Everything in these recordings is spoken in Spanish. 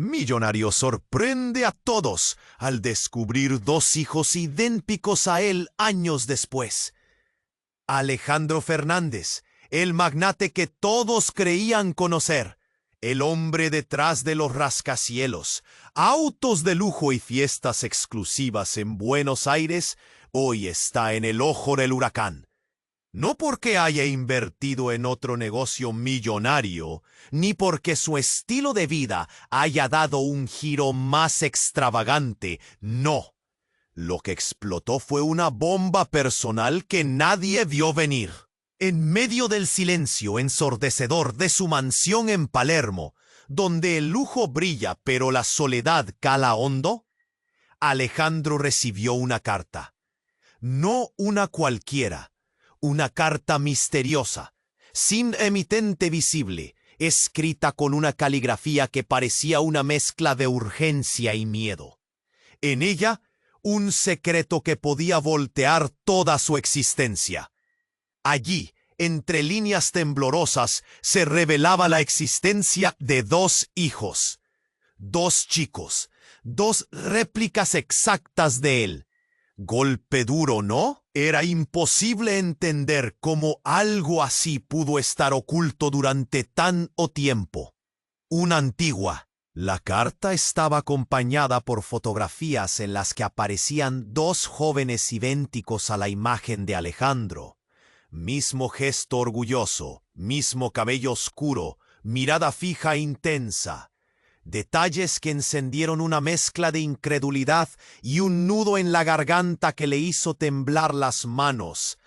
Millonario sorprende a todos al descubrir dos hijos idénticos a él años después. Alejandro Fernández, el magnate que todos creían conocer, el hombre detrás de los rascacielos, autos de lujo y fiestas exclusivas en Buenos Aires, hoy está en el ojo del huracán. No porque haya invertido en otro negocio millonario, ni porque su estilo de vida haya dado un giro más extravagante, no. Lo que explotó fue una bomba personal que nadie vio venir. En medio del silencio ensordecedor de su mansión en Palermo, donde el lujo brilla pero la soledad cala hondo, Alejandro recibió una carta. No una cualquiera, una carta misteriosa, sin emitente visible, escrita con una caligrafía que parecía una mezcla de urgencia y miedo. En ella, un secreto que podía voltear toda su existencia. Allí, entre líneas temblorosas, se revelaba la existencia de dos hijos. Dos chicos, dos réplicas exactas de él. Golpe duro, ¿no? Era imposible entender cómo algo así pudo estar oculto durante tanto tiempo. Una antigua. La carta estaba acompañada por fotografías en las que aparecían dos jóvenes idénticos a la imagen de Alejandro. Mismo gesto orgulloso, mismo cabello oscuro, mirada fija e intensa. Detalles que encendieron una mezcla de incredulidad y un nudo en la garganta que le hizo temblar las manos.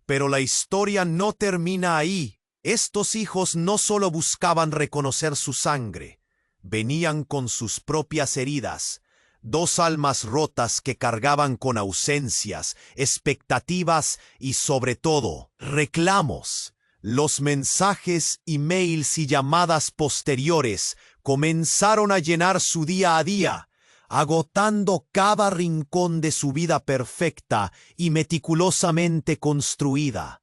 Pero la historia no termina ahí. Estos hijos no solo buscaban reconocer su sangre, venían con sus propias heridas, dos almas rotas que cargaban con ausencias, expectativas y sobre todo, reclamos. Los mensajes, emails y llamadas posteriores comenzaron a llenar su día a día, agotando cada rincón de su vida perfecta y meticulosamente construida.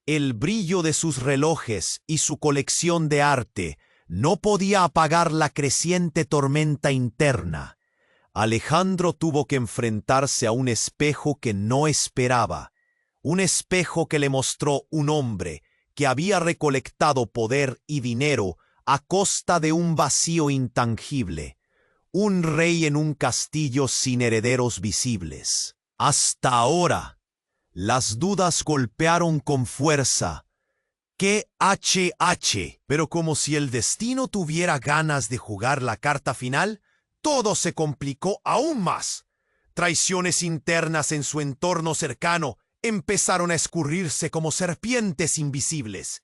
El brillo de sus relojes y su colección de arte no podía apagar la creciente tormenta interna. Alejandro tuvo que enfrentarse a un espejo que no esperaba, un espejo que le mostró un hombre que había recolectado poder y dinero a costa de un vacío intangible, un rey en un castillo sin herederos visibles. Hasta ahora, las dudas golpearon con fuerza. ¡Qué HH! Pero como si el destino tuviera ganas de jugar la carta final, todo se complicó aún más. Traiciones internas en su entorno cercano empezaron a escurrirse como serpientes invisibles.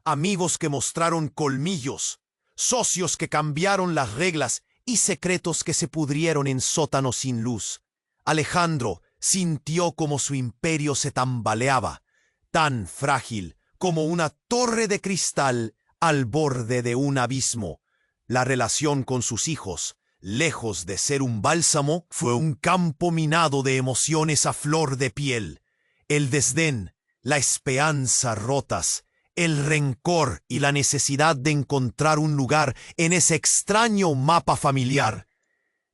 Amigos que mostraron colmillos, socios que cambiaron las reglas y secretos que se pudrieron en sótanos sin luz. Alejandro sintió como su imperio se tambaleaba, tan frágil como una torre de cristal al borde de un abismo. La relación con sus hijos, lejos de ser un bálsamo, fue un campo minado de emociones a flor de piel. El desdén, la esperanza rotas, el rencor y la necesidad de encontrar un lugar en ese extraño mapa familiar.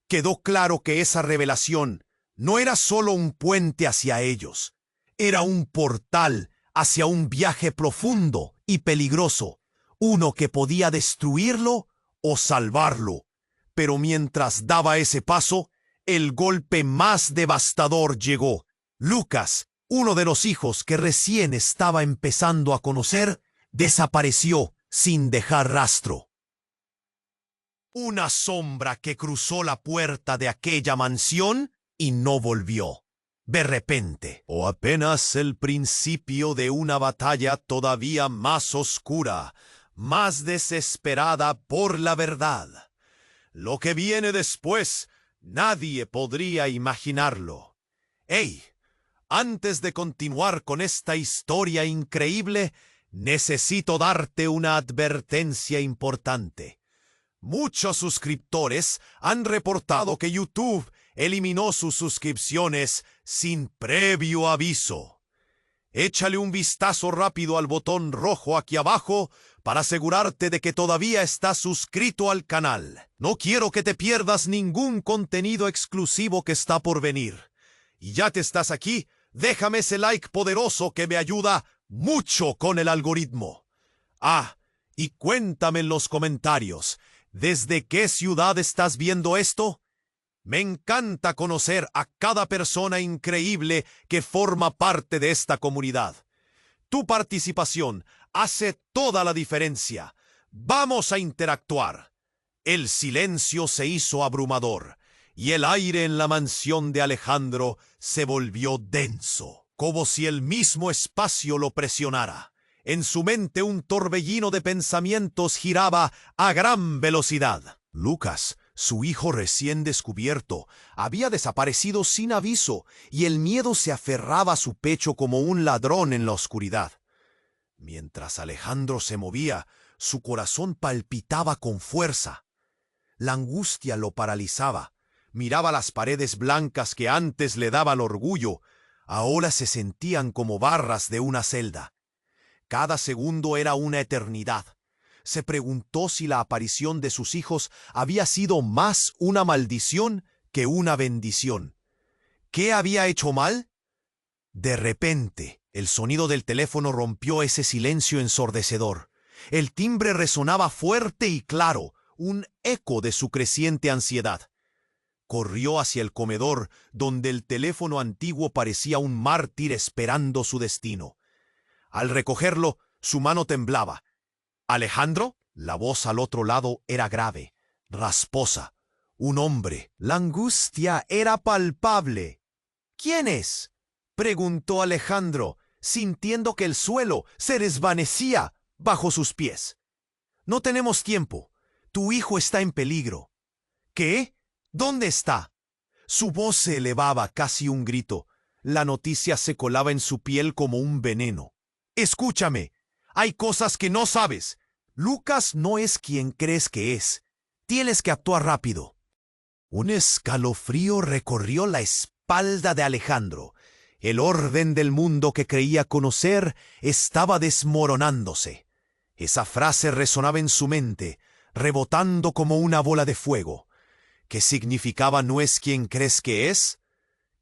Quedó claro que esa revelación no era solo un puente hacia ellos, era un portal hacia un viaje profundo y peligroso, uno que podía destruirlo o salvarlo. Pero mientras daba ese paso, el golpe más devastador llegó. Lucas, uno de los hijos que recién estaba empezando a conocer, desapareció sin dejar rastro. Una sombra que cruzó la puerta de aquella mansión y no volvió. De repente, o apenas el principio de una batalla todavía más oscura, más desesperada por la verdad. Lo que viene después, nadie podría imaginarlo. ¡Ey! Antes de continuar con esta historia increíble, necesito darte una advertencia importante. Muchos suscriptores han reportado que YouTube eliminó sus suscripciones sin previo aviso. Échale un vistazo rápido al botón rojo aquí abajo para asegurarte de que todavía estás suscrito al canal. No quiero que te pierdas ningún contenido exclusivo que está por venir. Y ya que estás aquí, déjame ese like poderoso que me ayuda mucho con el algoritmo. Ah, y cuéntame en los comentarios, ¿desde qué ciudad estás viendo esto? Me encanta conocer a cada persona increíble que forma parte de esta comunidad. Tu participación hace toda la diferencia. Vamos a interactuar. El silencio se hizo abrumador y el aire en la mansión de Alejandro se volvió denso, como si el mismo espacio lo presionara. En su mente un torbellino de pensamientos giraba a gran velocidad. Lucas, su hijo recién descubierto, había desaparecido sin aviso y el miedo se aferraba a su pecho como un ladrón en la oscuridad. Mientras Alejandro se movía, su corazón palpitaba con fuerza. La angustia lo paralizaba. Miraba las paredes blancas que antes le daban orgullo, ahora se sentían como barras de una celda. Cada segundo era una eternidad. Se preguntó si la aparición de sus hijos había sido más una maldición que una bendición. ¿Qué había hecho mal? De repente, el sonido del teléfono rompió ese silencio ensordecedor. El timbre resonaba fuerte y claro, un eco de su creciente ansiedad. Corrió hacia el comedor, donde el teléfono antiguo parecía un mártir esperando su destino. Al recogerlo, su mano temblaba. ¿Alejandro? La voz al otro lado era grave, rasposa. Un hombre. La angustia era palpable. ¿Quién es?, preguntó Alejandro, sintiendo que el suelo se desvanecía bajo sus pies. No tenemos tiempo. Tu hijo está en peligro. ¿Qué? ¿Dónde está? Su voz se elevaba casi un grito. La noticia se colaba en su piel como un veneno. Escúchame. Hay cosas que no sabes. Lucas no es quien crees que es. Tienes que actuar rápido. Un escalofrío recorrió la espalda de Alejandro. El orden del mundo que creía conocer estaba desmoronándose. Esa frase resonaba en su mente, rebotando como una bola de fuego. ¿Qué significaba no es quien crees que es?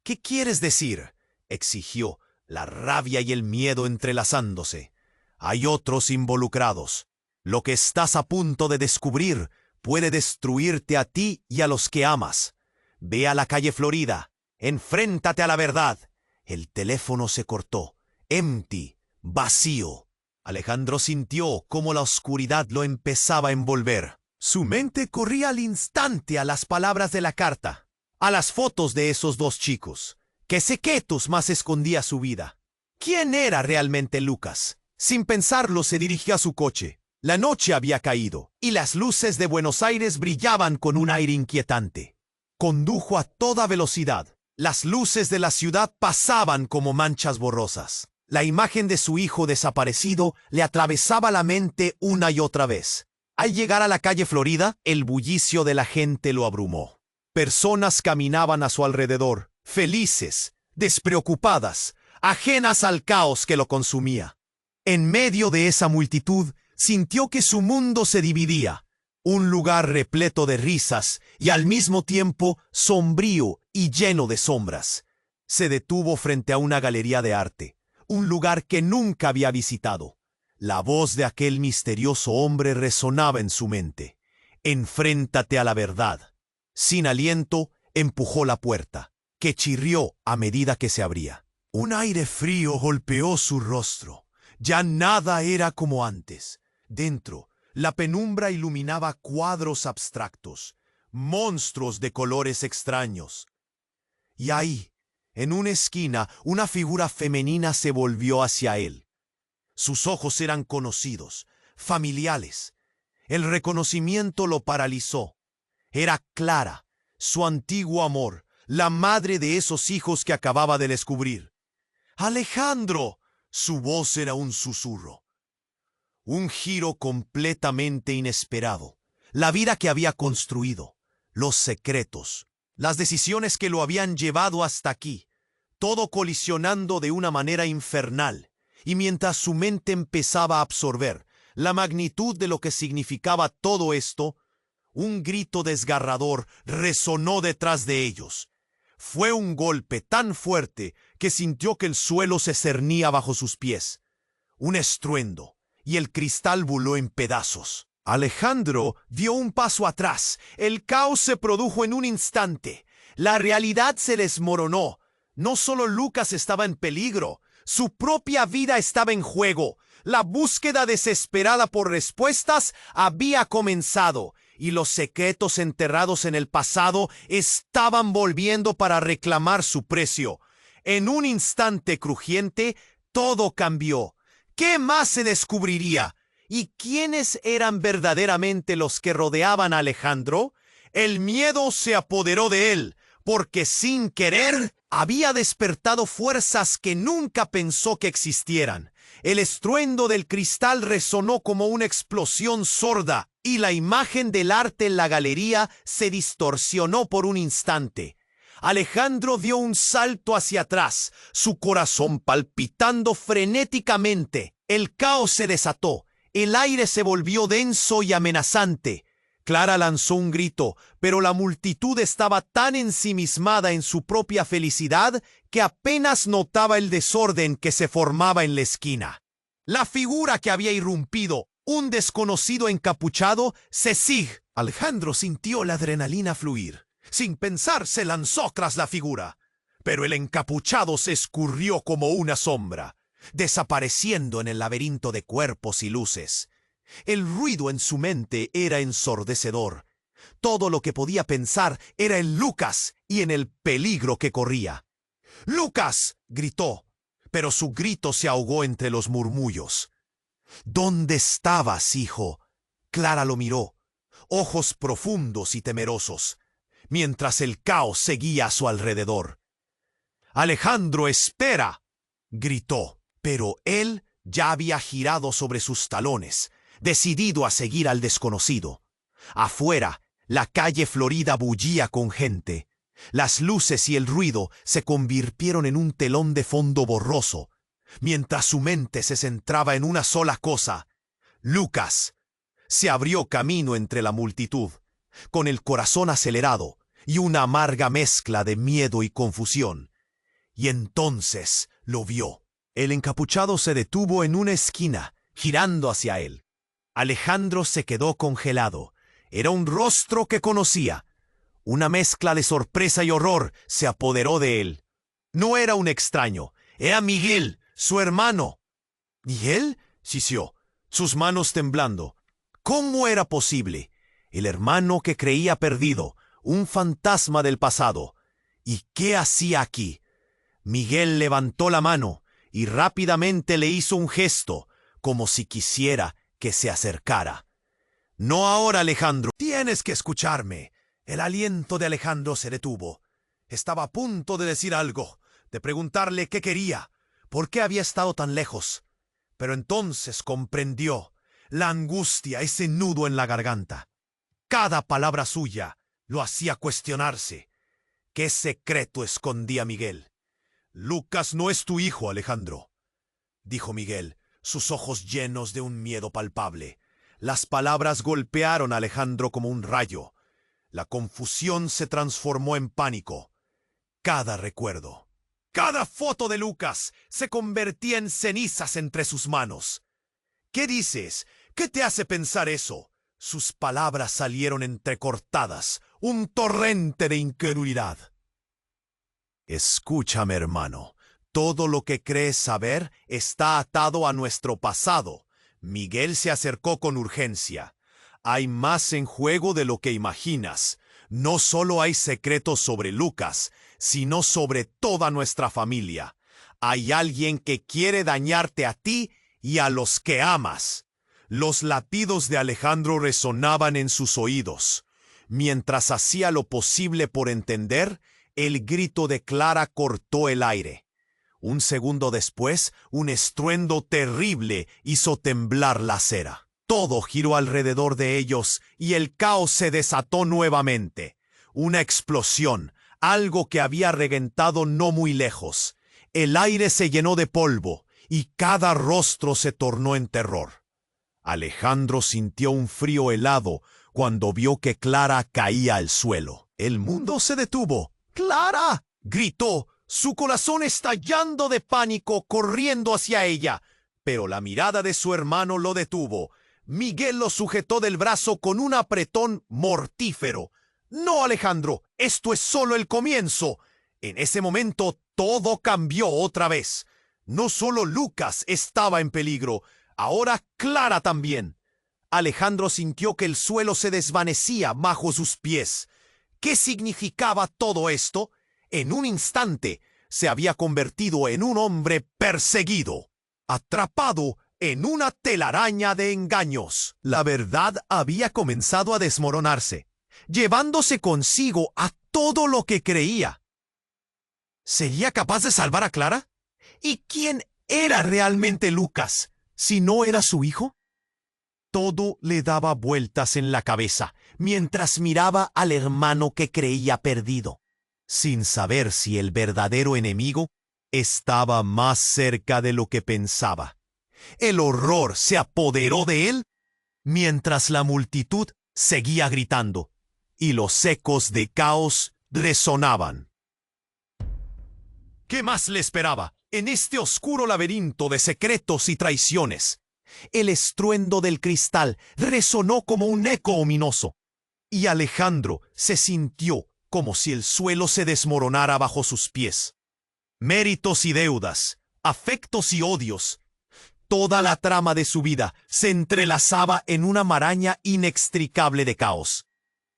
¿Qué quieres decir?, exigió, la rabia y el miedo entrelazándose. Hay otros involucrados. Lo que estás a punto de descubrir puede destruirte a ti y a los que amas. Ve a la calle Florida. Enfréntate a la verdad. El teléfono se cortó. Empty. Vacío. Alejandro sintió cómo la oscuridad lo empezaba a envolver. Su mente corría al instante a las palabras de la carta, a las fotos de esos dos chicos. ¿Qué secretos más escondía su vida? ¿Quién era realmente Lucas? Sin pensarlo, se dirigió a su coche. La noche había caído, y las luces de Buenos Aires brillaban con un aire inquietante. Condujo a toda velocidad. Las luces de la ciudad pasaban como manchas borrosas. La imagen de su hijo desaparecido le atravesaba la mente una y otra vez. Al llegar a la calle Florida, el bullicio de la gente lo abrumó. Personas caminaban a su alrededor, felices, despreocupadas, ajenas al caos que lo consumía. En medio de esa multitud, sintió que su mundo se dividía. Un lugar repleto de risas y al mismo tiempo sombrío y lleno de sombras. Se detuvo frente a una galería de arte, un lugar que nunca había visitado. La voz de aquel misterioso hombre resonaba en su mente. Enfréntate a la verdad. Sin aliento, empujó la puerta, que chirrió a medida que se abría. Un aire frío golpeó su rostro. Ya nada era como antes. Dentro, la penumbra iluminaba cuadros abstractos, monstruos de colores extraños. Y ahí, en una esquina, una figura femenina se volvió hacia él. Sus ojos eran conocidos, familiares. El reconocimiento lo paralizó. Era Clara, su antiguo amor, la madre de esos hijos que acababa de descubrir. ¡Alejandro! Su voz era un susurro. Un giro completamente inesperado. La vida que había construido, los secretos, las decisiones que lo habían llevado hasta aquí, todo colisionando de una manera infernal. Y mientras su mente empezaba a absorber la magnitud de lo que significaba todo esto, un grito desgarrador resonó detrás de ellos. Fue un golpe tan fuerte que sintió que el suelo se cernía bajo sus pies. Un estruendo, y el cristal voló en pedazos. Alejandro dio un paso atrás. El caos se produjo en un instante. La realidad se desmoronó. No solo Lucas estaba en peligro, su propia vida estaba en juego. La búsqueda desesperada por respuestas había comenzado, y los secretos enterrados en el pasado estaban volviendo para reclamar su precio. En un instante crujiente, todo cambió. ¿Qué más se descubriría? ¿Y quiénes eran verdaderamente los que rodeaban a Alejandro? El miedo se apoderó de él, porque sin querer había despertado fuerzas que nunca pensó que existieran. El estruendo del cristal resonó como una explosión sorda, y la imagen del arte en la galería se distorsionó por un instante. Alejandro dio un salto hacia atrás, su corazón palpitando frenéticamente. El caos se desató. El aire se volvió denso y amenazante. Clara lanzó un grito, pero la multitud estaba tan ensimismada en su propia felicidad que apenas notaba el desorden que se formaba en la esquina. La figura que había irrumpido, un desconocido encapuchado, Cecig. Alejandro sintió la adrenalina fluir. Sin pensar, se lanzó tras la figura. Pero el encapuchado se escurrió como una sombra, desapareciendo en el laberinto de cuerpos y luces. El ruido en su mente era ensordecedor. Todo lo que podía pensar era en Lucas y en el peligro que corría. ¡Lucas!, gritó, pero su grito se ahogó entre los murmullos. ¿Dónde estabas, hijo? Clara lo miró, ojos profundos y temerosos, mientras el caos seguía a su alrededor. «Alejandro, espera», gritó, pero él ya había girado sobre sus talones, decidido a seguir al desconocido. Afuera, la calle Florida bullía con gente. Las luces y el ruido se convirtieron en un telón de fondo borroso, mientras su mente se centraba en una sola cosa: Lucas. Se abrió camino entre la multitud, con el corazón acelerado y una amarga mezcla de miedo y confusión. Y entonces lo vio. El encapuchado se detuvo en una esquina, girando hacia él. Alejandro se quedó congelado. Era un rostro que conocía. Una mezcla de sorpresa y horror se apoderó de él. No era un extraño, era Miguel, su hermano. ¿Miguel?, sisió, sus manos temblando. ¿Cómo era posible? El hermano que creía perdido, un fantasma del pasado. ¿Y qué hacía aquí? Miguel levantó la mano y rápidamente le hizo un gesto, como si quisiera que se acercara. «No ahora, Alejandro. Tienes que escucharme». El aliento de Alejandro se detuvo. Estaba a punto de decir algo, de preguntarle qué quería, por qué había estado tan lejos. Pero entonces comprendió la angustia, ese nudo en la garganta. Cada palabra suya lo hacía cuestionarse. ¿Qué secreto escondía Miguel? «Lucas no es tu hijo, Alejandro», dijo Miguel, sus ojos llenos de un miedo palpable. Las palabras golpearon a Alejandro como un rayo. La confusión se transformó en pánico. Cada recuerdo, cada foto de Lucas se convertía en cenizas entre sus manos. «¿Qué dices? ¿Qué te hace pensar eso?» Sus palabras salieron entrecortadas, un torrente de incredulidad. «Escúchame, hermano. Todo lo que crees saber está atado a nuestro pasado». Miguel se acercó con urgencia. «Hay más en juego de lo que imaginas. No solo hay secretos sobre Lucas, sino sobre toda nuestra familia. Hay alguien que quiere dañarte a ti y a los que amas». Los latidos de Alejandro resonaban en sus oídos. Mientras hacía lo posible por entender, el grito de Clara cortó el aire. Un segundo después, un estruendo terrible hizo temblar la acera. Todo giró alrededor de ellos y el caos se desató nuevamente. Una explosión, algo que había reventado no muy lejos. El aire se llenó de polvo y cada rostro se tornó en terror. Alejandro sintió un frío helado cuando vio que Clara caía al suelo. El mundo se detuvo. ¡Clara!, gritó, su corazón estallando de pánico, corriendo hacia ella. Pero la mirada de su hermano lo detuvo. Miguel lo sujetó del brazo con un apretón mortífero. «No, Alejandro, esto es solo el comienzo». En ese momento todo cambió otra vez. No solo Lucas estaba en peligro, ahora Clara también. Alejandro sintió que el suelo se desvanecía bajo sus pies. ¿Qué significaba todo esto? En un instante se había convertido en un hombre perseguido, atrapado en una telaraña de engaños. La verdad había comenzado a desmoronarse, llevándose consigo a todo lo que creía. ¿Sería capaz de salvar a Clara? ¿Y quién era realmente Lucas, si no era su hijo? Todo le daba vueltas en la cabeza mientras miraba al hermano que creía perdido, sin saber si el verdadero enemigo estaba más cerca de lo que pensaba. El horror se apoderó de él mientras la multitud seguía gritando y los ecos de caos resonaban. ¿Qué más le esperaba en este oscuro laberinto de secretos y traiciones? El estruendo del cristal resonó como un eco ominoso, y Alejandro se sintió como si el suelo se desmoronara bajo sus pies. Méritos y deudas, afectos y odios, toda la trama de su vida se entrelazaba en una maraña inextricable de caos.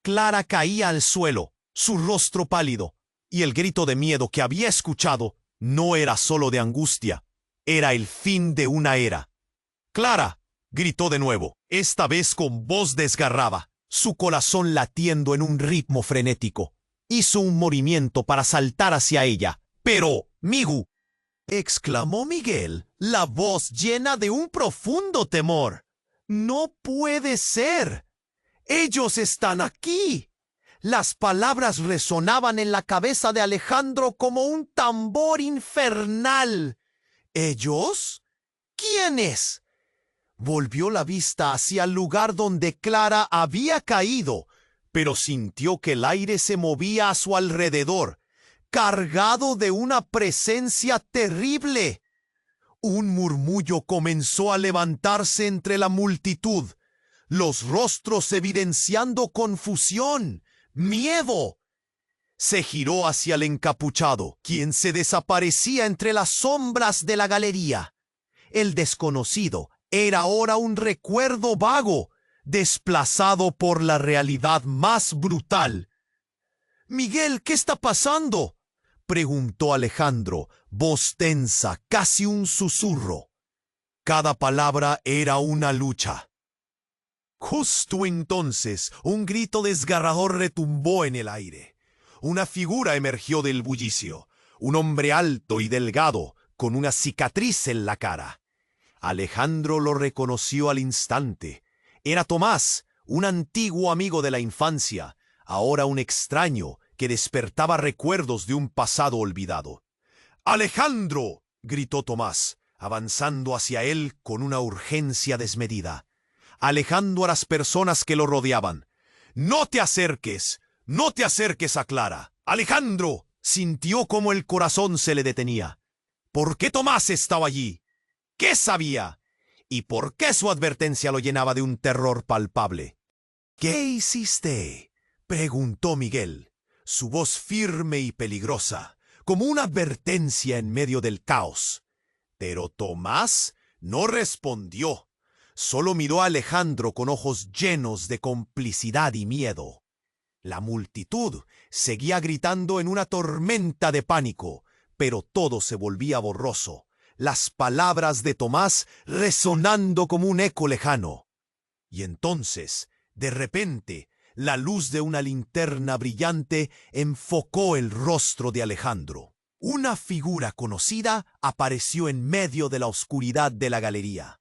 Clara caía al suelo, su rostro pálido, y el grito de miedo que había escuchado no era solo de angustia, era el fin de una era. «¡Clara!», gritó de nuevo, esta vez con voz desgarrada, su corazón latiendo en un ritmo frenético. Hizo un movimiento para saltar hacia ella. «¡Pero, Migu!», exclamó Miguel, la voz llena de un profundo temor. «¡No puede ser! ¡Ellos están aquí!». Las palabras resonaban en la cabeza de Alejandro como un tambor infernal. ¿Ellos? ¿Quiénes? Volvió la vista hacia el lugar donde Clara había caído, pero sintió que el aire se movía a su alrededor, cargado de una presencia terrible. Un murmullo comenzó a levantarse entre la multitud, los rostros evidenciando confusión, miedo. Se giró hacia el encapuchado, quien se desaparecía entre las sombras de la galería. El desconocido era ahora un recuerdo vago, desplazado por la realidad más brutal. «Miguel, ¿qué está pasando?», preguntó Alejandro, voz tensa, casi un susurro. Cada palabra era una lucha. Justo entonces, un grito desgarrador retumbó en el aire. Una figura emergió del bullicio, un hombre alto y delgado, con una cicatriz en la cara. Alejandro lo reconoció al instante. Era Tomás, un antiguo amigo de la infancia, ahora un extraño que despertaba recuerdos de un pasado olvidado. «¡Alejandro!», gritó Tomás, avanzando hacia él con una urgencia desmedida, alejando a las personas que lo rodeaban. «¡No te acerques! ¡No te acerques a Clara!». «¡Alejandro!», sintió como el corazón se le detenía. ¿Por qué Tomás estaba allí? ¿Qué sabía? ¿Y por qué su advertencia lo llenaba de un terror palpable? «¿Qué hiciste?», preguntó Miguel, su voz firme y peligrosa, como una advertencia en medio del caos. Pero Tomás no respondió. Solo miró a Alejandro con ojos llenos de complicidad y miedo. La multitud seguía gritando en una tormenta de pánico, pero todo se volvía borroso, las palabras de Tomás resonando como un eco lejano. Y entonces, de repente, la luz de una linterna brillante enfocó el rostro de Alejandro. Una figura conocida apareció en medio de la oscuridad de la galería.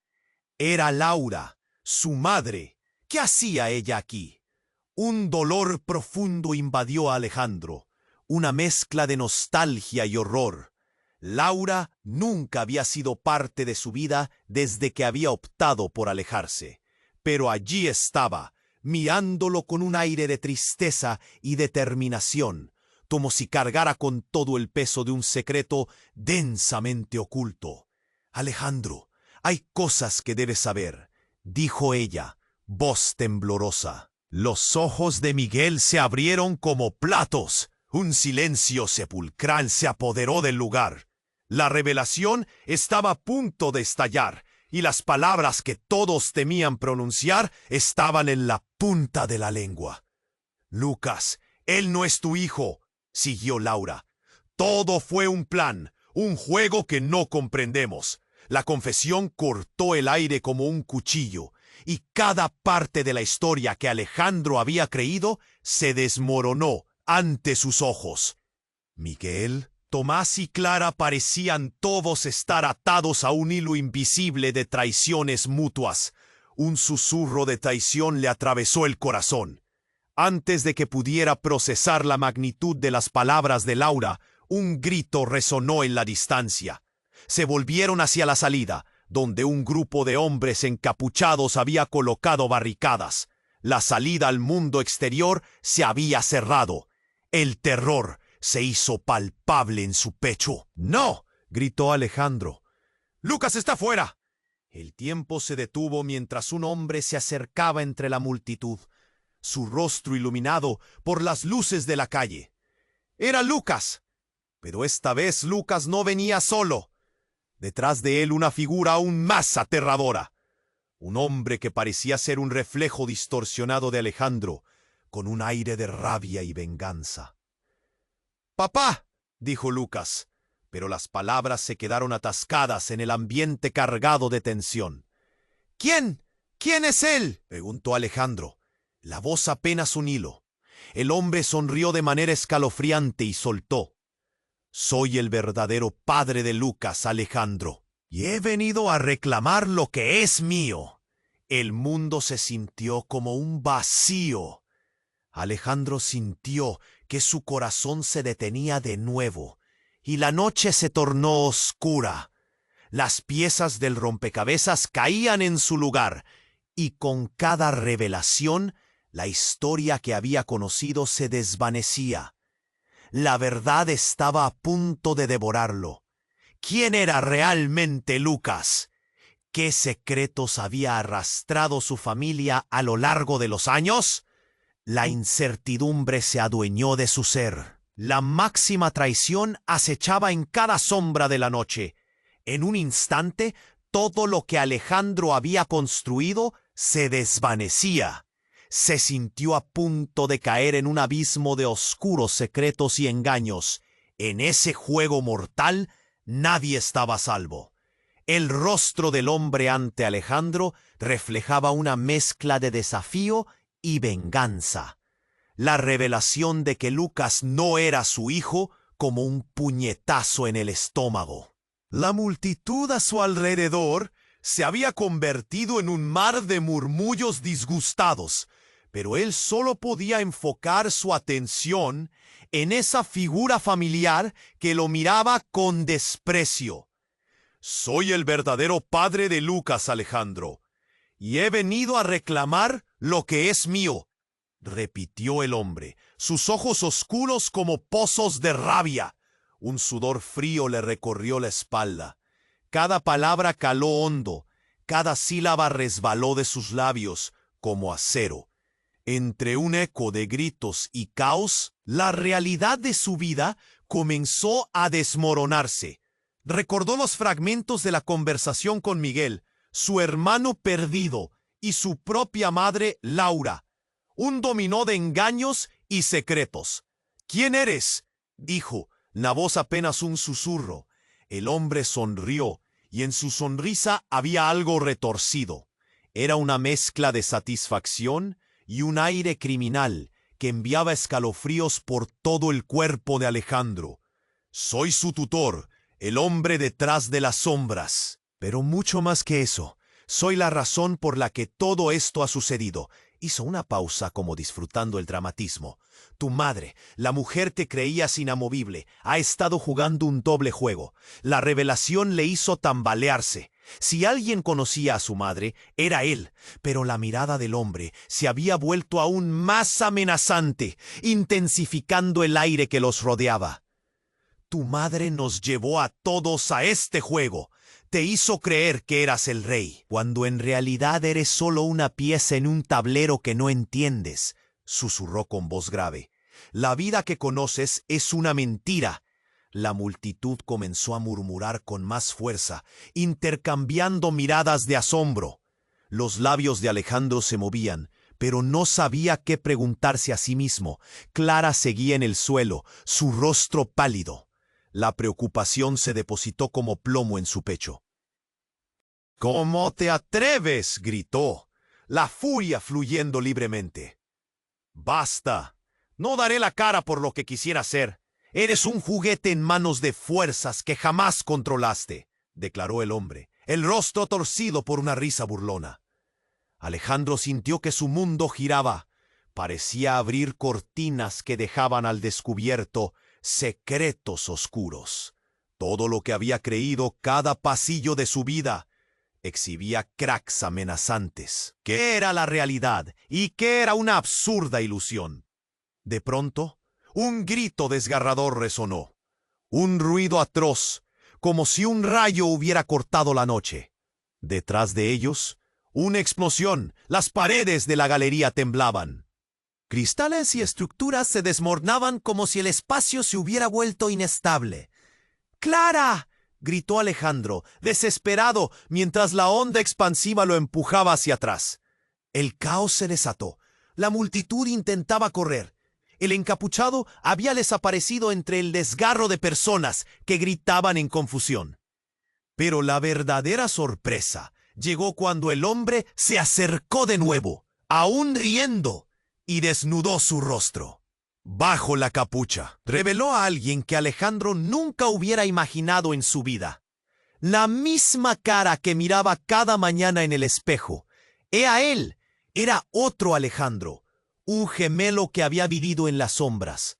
Era Laura, su madre. ¿Qué hacía ella aquí? Un dolor profundo invadió a Alejandro, una mezcla de nostalgia y horror. Laura nunca había sido parte de su vida desde que había optado por alejarse, pero allí estaba, mirándolo con un aire de tristeza y determinación, como si cargara con todo el peso de un secreto densamente oculto. «Alejandro, hay cosas que debes saber», dijo ella, voz temblorosa. Los ojos de Miguel se abrieron como platos. Un silencio sepulcral se apoderó del lugar. La revelación estaba a punto de estallar, y las palabras que todos temían pronunciar estaban en la punta de la lengua. «Lucas, él no es tu hijo», siguió Laura. «Todo fue un plan, un juego que no comprendemos». La confesión cortó el aire como un cuchillo, y cada parte de la historia que Alejandro había creído se desmoronó ante sus ojos. Miguel, Tomás y Clara parecían todos estar atados a un hilo invisible de traiciones mutuas. Un susurro de traición le atravesó el corazón. Antes de que pudiera procesar la magnitud de las palabras de Laura, un grito resonó en la distancia. Se volvieron hacia la salida, donde un grupo de hombres encapuchados había colocado barricadas. La salida al mundo exterior se había cerrado. El terror se hizo palpable en su pecho. «¡No!», gritó Alejandro. «Lucas está fuera». El tiempo se detuvo mientras un hombre se acercaba entre la multitud, su rostro iluminado por las luces de la calle. Era Lucas, pero esta vez Lucas no venía solo. Detrás de él una figura aún más aterradora. Un hombre que parecía ser un reflejo distorsionado de Alejandro, con un aire de rabia y venganza. «¡Papá!», dijo Lucas, pero las palabras se quedaron atascadas en el ambiente cargado de tensión. «¿Quién? ¿Quién es él?», preguntó Alejandro. La voz apenas un hilo. El hombre sonrió de manera escalofriante y soltó: «Soy el verdadero padre de Lucas, Alejandro, y he venido a reclamar lo que es mío». El mundo se sintió como un vacío. Alejandro sintió que su corazón se detenía de nuevo, y la noche se tornó oscura. Las piezas del rompecabezas caían en su lugar, y con cada revelación, la historia que había conocido se desvanecía. La verdad estaba a punto de devorarlo. ¿Quién era realmente Lucas? ¿Qué secretos había arrastrado su familia a lo largo de los años? La incertidumbre se adueñó de su ser. La máxima traición acechaba en cada sombra de la noche. En un instante, todo lo que Alejandro había construido se desvanecía. Se sintió a punto de caer en un abismo de oscuros secretos y engaños. En ese juego mortal, nadie estaba a salvo. El rostro del hombre ante Alejandro reflejaba una mezcla de desafío y venganza. La revelación de que Lucas no era su hijo como un puñetazo en el estómago. La multitud a su alrededor se había convertido en un mar de murmullos disgustados, pero él solo podía enfocar su atención en esa figura familiar que lo miraba con desprecio. «Soy el verdadero padre de Lucas, Alejandro, y he venido a reclamar lo que es mío», repitió el hombre, sus ojos oscuros como pozos de rabia. Un sudor frío le recorrió la espalda. Cada palabra caló hondo, cada sílaba resbaló de sus labios como acero. Entre un eco de gritos y caos, la realidad de su vida comenzó a desmoronarse. Recordó los fragmentos de la conversación con Miguel, su hermano perdido y su propia madre Laura. Un dominó de engaños y secretos. «¿Quién eres?», dijo, la voz apenas un susurro. El hombre sonrió, y en su sonrisa había algo retorcido. Era una mezcla de satisfacción y un aire criminal que enviaba escalofríos por todo el cuerpo de Alejandro. «Soy su tutor, el hombre detrás de las sombras. Pero mucho más que eso, soy la razón por la que todo esto ha sucedido. Hizo una pausa como disfrutando el dramatismo. Tu madre, la mujer que creías inamovible, ha estado jugando un doble juego. La revelación le hizo tambalearse. Si alguien conocía a su madre, era él, pero la mirada del hombre se había vuelto aún más amenazante, intensificando el aire que los rodeaba. Tu madre nos llevó a todos a este juego. Te hizo creer que eras el rey, cuando en realidad eres solo una pieza en un tablero que no entiendes, susurró con voz grave. La vida que conoces es una mentira. La multitud comenzó a murmurar con más fuerza, intercambiando miradas de asombro. Los labios de Alejandro se movían, pero no sabía qué preguntarse a sí mismo. Clara seguía en el suelo, su rostro pálido. La preocupación se depositó como plomo en su pecho. «¿Cómo te atreves?», gritó, la furia fluyendo libremente. «Basta. No daré la cara por lo que quisiera ser. Eres un juguete en manos de fuerzas que jamás controlaste», declaró el hombre, el rostro torcido por una risa burlona. Alejandro sintió que su mundo giraba. Parecía abrir cortinas que dejaban al descubierto secretos oscuros. Todo lo que había creído, cada pasillo de su vida, exhibía cracks amenazantes. ¿Qué era la realidad y qué era una absurda ilusión? De pronto, un grito desgarrador resonó. Un ruido atroz, como si un rayo hubiera cortado la noche. Detrás de ellos, una explosión. Las paredes de la galería temblaban. Cristales y estructuras se desmoronaban como si el espacio se hubiera vuelto inestable. «¡Clara!», gritó Alejandro, desesperado, mientras la onda expansiva lo empujaba hacia atrás. El caos se desató. La multitud intentaba correr. El encapuchado había desaparecido entre el desgarro de personas que gritaban en confusión. Pero la verdadera sorpresa llegó cuando el hombre se acercó de nuevo, aún riendo, y desnudó su rostro. Bajo la capucha, reveló a alguien que Alejandro nunca hubiera imaginado en su vida. La misma cara que miraba cada mañana en el espejo. Era él, era otro Alejandro, un gemelo que había vivido en las sombras.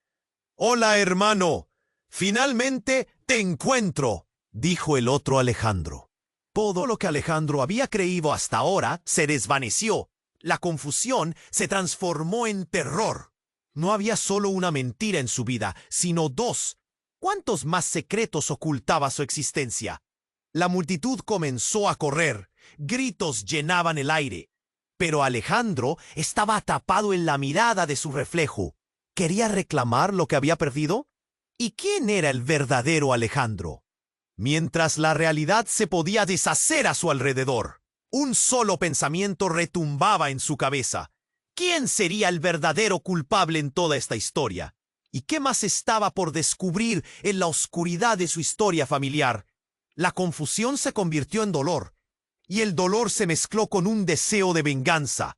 «Hola, hermano, finalmente te encuentro», dijo el otro Alejandro. Todo lo que Alejandro había creído hasta ahora se desvaneció. La confusión se transformó en terror. No había solo una mentira en su vida, sino dos. ¿Cuántos más secretos ocultaba su existencia? La multitud comenzó a correr. Gritos llenaban el aire. Pero Alejandro estaba atrapado en la mirada de su reflejo. ¿Quería reclamar lo que había perdido? ¿Y quién era el verdadero Alejandro? Mientras la realidad se podía deshacer a su alrededor, un solo pensamiento retumbaba en su cabeza. ¿Quién sería el verdadero culpable en toda esta historia? ¿Y qué más estaba por descubrir en la oscuridad de su historia familiar? La confusión se convirtió en dolor, y el dolor se mezcló con un deseo de venganza.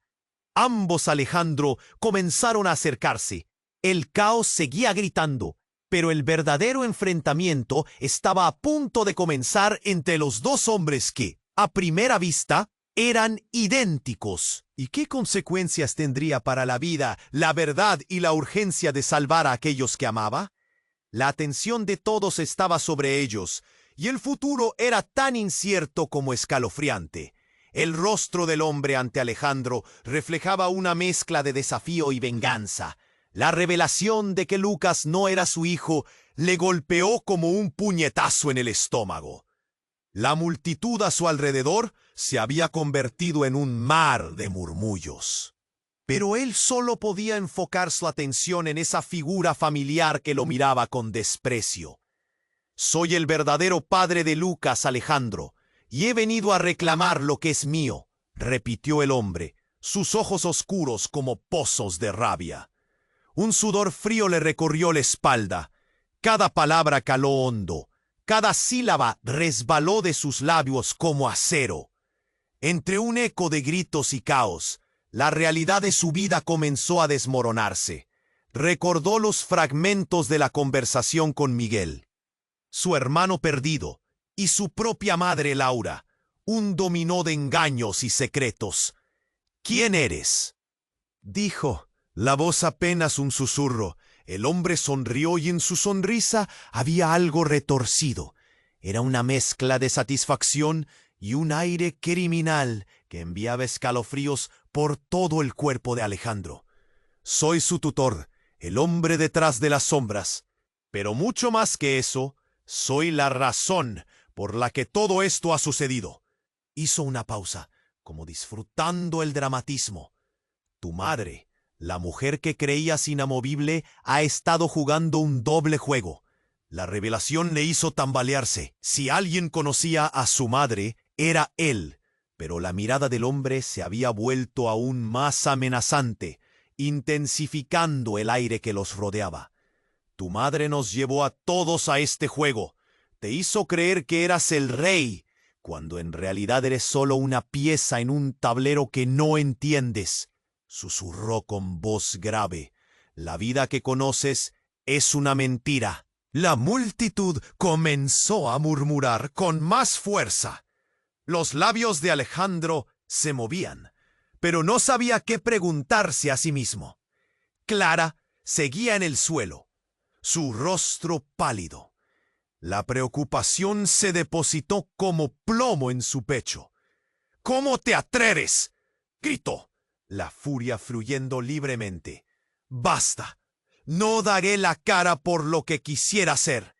Ambos Alejandro comenzaron a acercarse. El caos seguía gritando, pero el verdadero enfrentamiento estaba a punto de comenzar entre los dos hombres que, a primera vista, eran idénticos. ¿Y qué consecuencias tendría para la vida, la verdad y la urgencia de salvar a aquellos que amaba? La atención de todos estaba sobre ellos, y el futuro era tan incierto como escalofriante. El rostro del hombre ante Alejandro reflejaba una mezcla de desafío y venganza. La revelación de que Lucas no era su hijo le golpeó como un puñetazo en el estómago. La multitud a su alrededor se había convertido en un mar de murmullos. Pero él solo podía enfocar su atención en esa figura familiar que lo miraba con desprecio. «Soy el verdadero padre de Lucas, Alejandro, y he venido a reclamar lo que es mío», repitió el hombre, sus ojos oscuros como pozos de rabia. Un sudor frío le recorrió la espalda. Cada palabra caló hondo. Cada sílaba resbaló de sus labios como acero. Entre un eco de gritos y caos, la realidad de su vida comenzó a desmoronarse. Recordó los fragmentos de la conversación con Miguel, su hermano perdido y su propia madre Laura, un dominó de engaños y secretos. «¿Quién eres?», dijo, la voz apenas un susurro. El hombre sonrió y en su sonrisa había algo retorcido. Era una mezcla de satisfacción y un aire criminal que enviaba escalofríos por todo el cuerpo de Alejandro. Soy su tutor, el hombre detrás de las sombras. Pero mucho más que eso, soy la razón por la que todo esto ha sucedido. Hizo una pausa, como disfrutando el dramatismo. Tu madre, la mujer que creías inamovible, ha estado jugando un doble juego. La revelación le hizo tambalearse. Si alguien conocía a su madre, era él. Pero la mirada del hombre se había vuelto aún más amenazante, intensificando el aire que los rodeaba. Tu madre nos llevó a todos a este juego. Te hizo creer que eras el rey, cuando en realidad eres solo una pieza en un tablero que no entiendes. Susurró con voz grave. La vida que conoces es una mentira. La multitud comenzó a murmurar con más fuerza. Los labios de Alejandro se movían, pero no sabía qué preguntarse a sí mismo. Clara seguía en el suelo, su rostro pálido. La preocupación se depositó como plomo en su pecho. «¿Cómo te atreves?», gritó, la furia fluyendo libremente. «Basta. No daré la cara por lo que quisiera ser.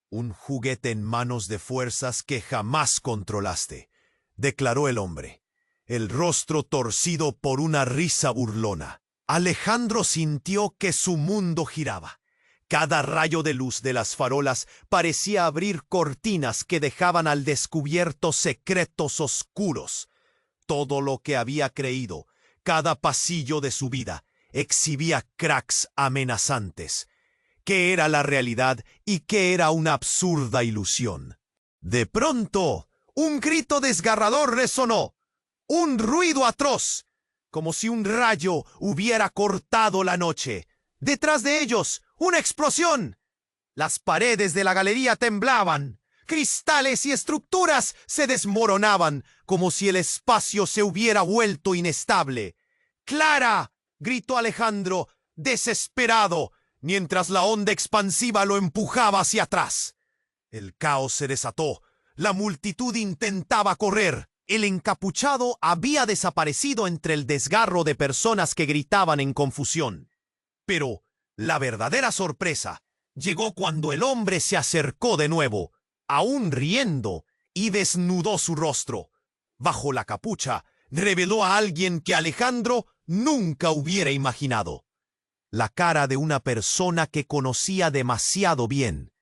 Un juguete en manos de fuerzas que jamás controlaste», declaró el hombre, el rostro torcido por una risa burlona. Alejandro sintió que su mundo giraba. Cada rayo de luz de las farolas parecía abrir cortinas que dejaban al descubierto secretos oscuros. Todo lo que había creído, cada pasillo de su vida, exhibía cracks amenazantes. ¿Qué era la realidad y qué era una absurda ilusión? De pronto, un grito desgarrador resonó. Un ruido atroz, como si un rayo hubiera cortado la noche. Detrás de ellos, ¡una explosión! Las paredes de la galería temblaban. Cristales y estructuras se desmoronaban, como si el espacio se hubiera vuelto inestable. «¡Clara!», gritó Alejandro, desesperado, mientras la onda expansiva lo empujaba hacia atrás. El caos se desató. La multitud intentaba correr. El encapuchado había desaparecido entre el desgarro de personas que gritaban en confusión. Pero la verdadera sorpresa llegó cuando el hombre se acercó de nuevo, aún riendo, y desnudó su rostro. Bajo la capucha, reveló a alguien que Alejandro nunca hubiera imaginado. La cara de una persona que conocía demasiado bien.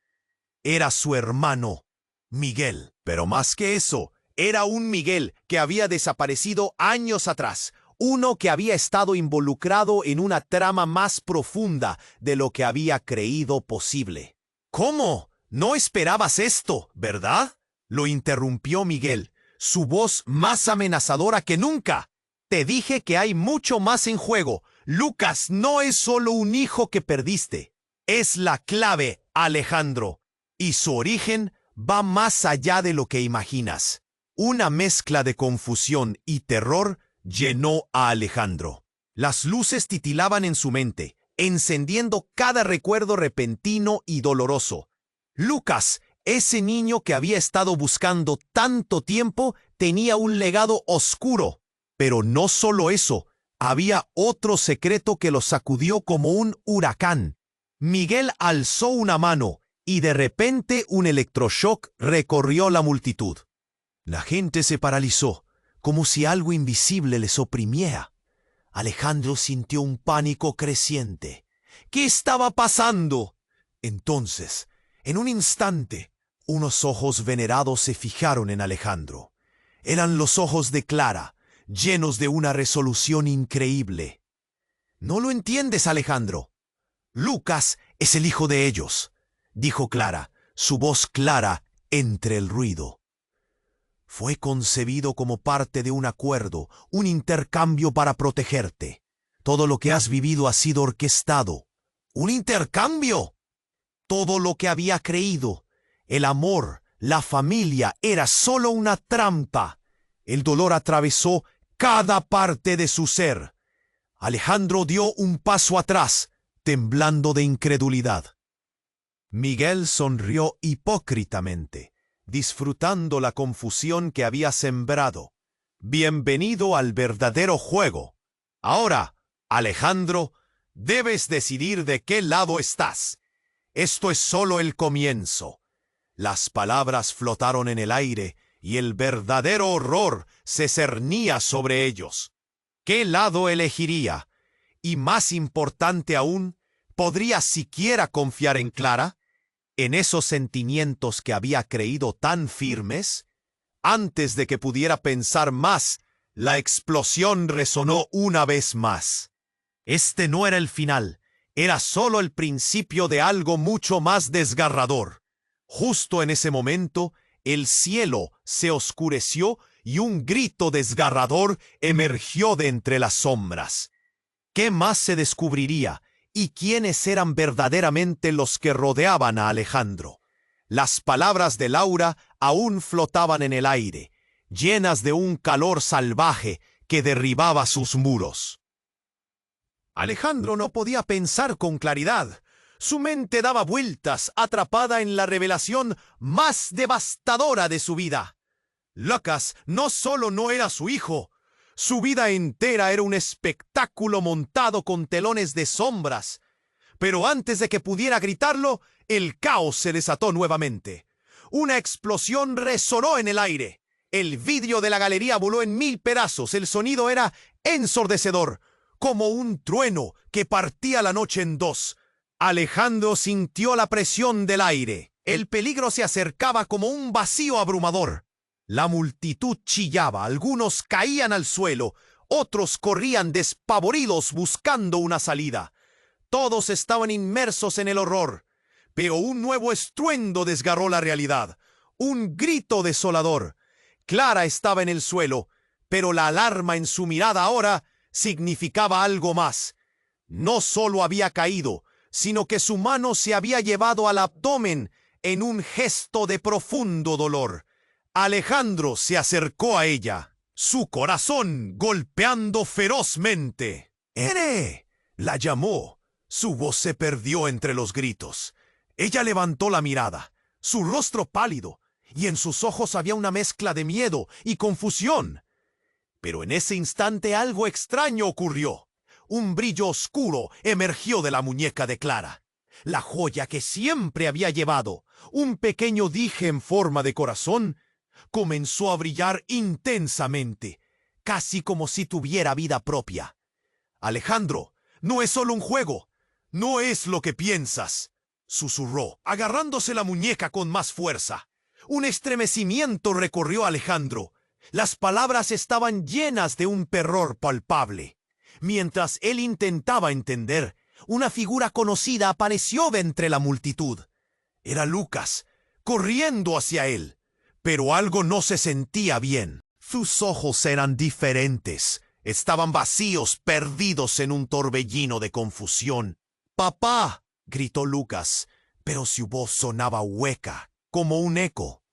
Era su hermano, Miguel. Pero más que eso, era un Miguel que había desaparecido años atrás, uno que había estado involucrado en una trama más profunda de lo que había creído posible. «¿Cómo? No esperabas esto, ¿verdad?», lo interrumpió Miguel, su voz más amenazadora que nunca. «Te dije que hay mucho más en juego. Lucas no es solo un hijo que perdiste. Es la clave, Alejandro. Y su origen va más allá de lo que imaginas». Una mezcla de confusión y terror llenó a Alejandro. Las luces titilaban en su mente, encendiendo cada recuerdo repentino y doloroso. Lucas, ese niño que había estado buscando tanto tiempo, tenía un legado oscuro. Pero no solo eso, había otro secreto que lo sacudió como un huracán. Miguel alzó una mano y de repente un electroshock recorrió la multitud. La gente se paralizó, como si algo invisible les oprimiera. Alejandro sintió un pánico creciente. ¿Qué estaba pasando? Entonces, en un instante, unos ojos venerados se fijaron en Alejandro. Eran los ojos de Clara, llenos de una resolución increíble. «No lo entiendes, Alejandro. Lucas es el hijo de ellos», dijo Clara, su voz clara entre el ruido. «Fue concebido como parte de un acuerdo, un intercambio para protegerte. Todo lo que has vivido ha sido orquestado». «¿Un intercambio?». Todo lo que había creído, el amor, la familia, era solo una trampa. El dolor atravesó cada parte de su ser. Alejandro dio un paso atrás, temblando de incredulidad. Miguel sonrió hipócritamente, disfrutando la confusión que había sembrado. Bienvenido al verdadero juego. Ahora, Alejandro, debes decidir de qué lado estás. Esto es solo el comienzo. Las palabras flotaron en el aire y el verdadero horror se cernía sobre ellos. ¿Qué lado elegiría? Y más importante aún, ¿podría siquiera confiar en Clara? ¿En esos sentimientos que había creído tan firmes? Antes de que pudiera pensar más, la explosión resonó una vez más. Este no era el final, era solo el principio de algo mucho más desgarrador. Justo en ese momento, el cielo se oscureció y un grito desgarrador emergió de entre las sombras. ¿Qué más se descubriría? ¿Y quiénes eran verdaderamente los que rodeaban a Alejandro? Las palabras de Laura aún flotaban en el aire, llenas de un calor salvaje que derribaba sus muros. Alejandro no podía pensar con claridad. Su mente daba vueltas, atrapada en la revelación más devastadora de su vida. Lucas no solo no era su hijo, su vida entera era un espectáculo montado con telones de sombras. Pero antes de que pudiera gritarlo, el caos se desató nuevamente. Una explosión resonó en el aire. El vidrio de la galería voló en 1000 pedazos. El sonido era ensordecedor, como un trueno que partía la noche en dos. Alejandro sintió la presión del aire. El peligro se acercaba como un vacío abrumador. La multitud chillaba, algunos caían al suelo, otros corrían despavoridos buscando una salida. Todos estaban inmersos en el horror, pero un nuevo estruendo desgarró la realidad, un grito desolador. Clara estaba en el suelo, pero la alarma en su mirada ahora significaba algo más. No solo había caído, sino que su mano se había llevado al abdomen en un gesto de profundo dolor. Alejandro se acercó a ella, su corazón golpeando ferozmente. «¡Ere!», la llamó. Su voz se perdió entre los gritos. Ella levantó la mirada, su rostro pálido, y en sus ojos había una mezcla de miedo y confusión. Pero en ese instante algo extraño ocurrió. Un brillo oscuro emergió de la muñeca de Clara. La joya que siempre había llevado, un pequeño dije en forma de corazón, comenzó a brillar intensamente, casi como si tuviera vida propia. «Alejandro, no es solo un juego. No es lo que piensas», susurró, agarrándose la muñeca con más fuerza. Un estremecimiento recorrió a Alejandro. Las palabras estaban llenas de un terror palpable. Mientras él intentaba entender, una figura conocida apareció de entre la multitud. Era Lucas, corriendo hacia él. Pero algo no se sentía bien. Sus ojos eran diferentes. Estaban vacíos, perdidos en un torbellino de confusión. «¡Papá!», gritó Lucas, pero su voz sonaba hueca, como un eco.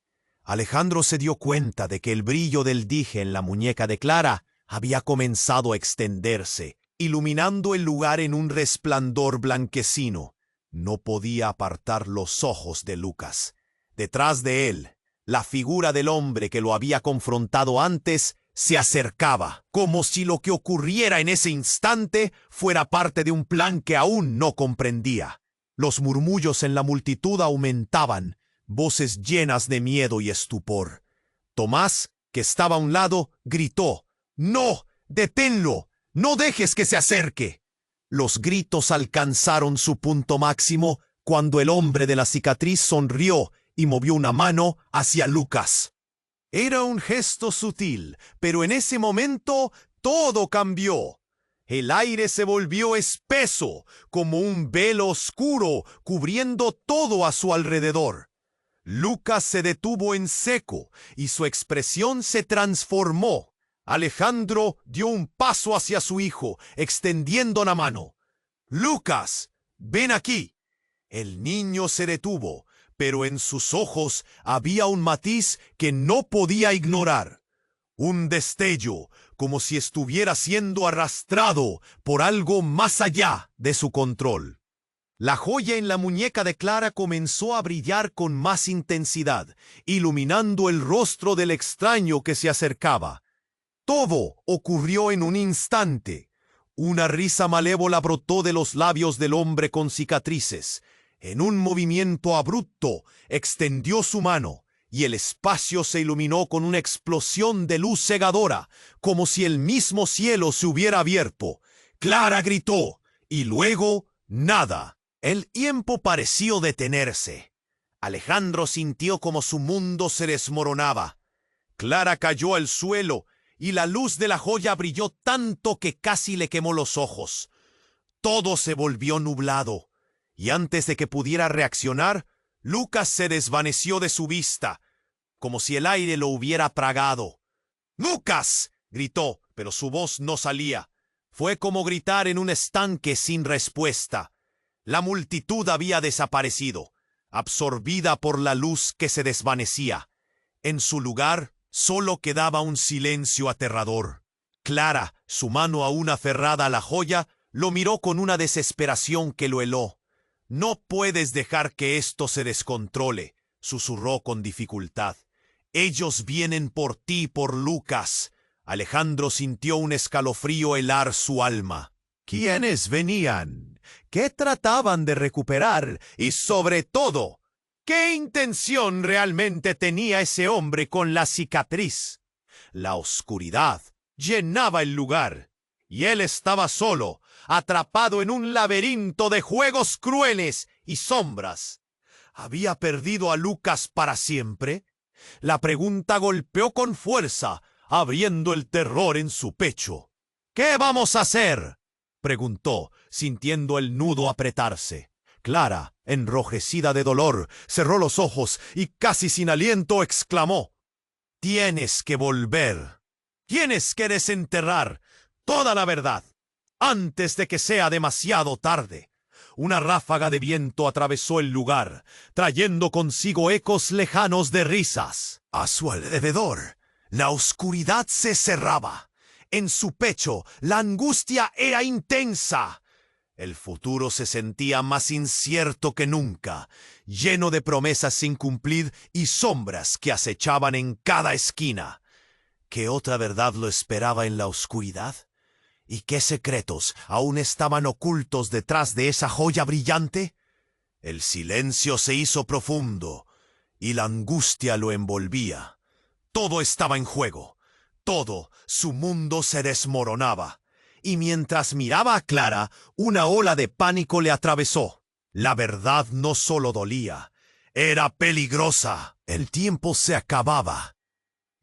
Alejandro se dio cuenta de que el brillo del dije en la muñeca de Clara había comenzado a extenderse, iluminando el lugar en un resplandor blanquecino. No podía apartar los ojos de Lucas. Detrás de él, la figura del hombre que lo había confrontado antes se acercaba, como si lo que ocurriera en ese instante fuera parte de un plan que aún no comprendía. Los murmullos en la multitud aumentaban, voces llenas de miedo y estupor. Tomás, que estaba a un lado, gritó: «¡No! ¡Deténlo! ¡No dejes que se acerque!». Los gritos alcanzaron su punto máximo cuando el hombre de la cicatriz sonrió y movió una mano hacia Lucas. Era un gesto sutil, pero en ese momento todo cambió. El aire se volvió espeso, como un velo oscuro cubriendo todo a su alrededor. Lucas se detuvo en seco y su expresión se transformó. Alejandro dio un paso hacia su hijo, extendiendo la mano. «Lucas, ven aquí». El niño se detuvo, pero en sus ojos había un matiz que no podía ignorar. Un destello, como si estuviera siendo arrastrado por algo más allá de su control. La joya en la muñeca de Clara comenzó a brillar con más intensidad, iluminando el rostro del extraño que se acercaba. Todo ocurrió en un instante. Una risa malévola brotó de los labios del hombre con cicatrices. En un movimiento abrupto, extendió su mano, y el espacio se iluminó con una explosión de luz cegadora, como si el mismo cielo se hubiera abierto. Clara gritó, y luego nada. El tiempo pareció detenerse. Alejandro sintió como su mundo se desmoronaba. Clara cayó al suelo, y la luz de la joya brilló tanto que casi le quemó los ojos. Todo se volvió nublado, y antes de que pudiera reaccionar, Lucas se desvaneció de su vista, como si el aire lo hubiera tragado. ¡Lucas!, gritó, pero su voz no salía. Fue como gritar en un estanque sin respuesta. La multitud había desaparecido, absorbida por la luz que se desvanecía. En su lugar, solo quedaba un silencio aterrador. Clara, su mano aún aferrada a la joya, lo miró con una desesperación que lo heló. «No puedes dejar que esto se descontrole», susurró con dificultad. «Ellos vienen por ti, por Lucas». Alejandro sintió un escalofrío helar su alma. ¿Quiénes venían? ¿Qué trataban de recuperar? Y sobre todo, ¿qué intención realmente tenía ese hombre con la cicatriz? La oscuridad llenaba el lugar, y él estaba solo, atrapado en un laberinto de juegos crueles y sombras. ¿Había perdido a Lucas para siempre? La pregunta golpeó con fuerza, abriendo el terror en su pecho. «¿Qué vamos a hacer?», preguntó, sintiendo el nudo apretarse. Clara, enrojecida de dolor, cerró los ojos y casi sin aliento exclamó: «Tienes que volver. Tienes que desenterrar toda la verdad antes de que sea demasiado tarde». Una ráfaga de viento atravesó el lugar, trayendo consigo ecos lejanos de risas. A su alrededor, la oscuridad se cerraba. En su pecho, la angustia era intensa. El futuro se sentía más incierto que nunca, lleno de promesas sin cumplir y sombras que acechaban en cada esquina. ¿Qué otra verdad lo esperaba en la oscuridad? ¿Y qué secretos aún estaban ocultos detrás de esa joya brillante? El silencio se hizo profundo, y la angustia lo envolvía. Todo estaba en juego. Todo su mundo se desmoronaba. Y mientras miraba a Clara, una ola de pánico le atravesó. La verdad no solo dolía, era peligrosa. El tiempo se acababa.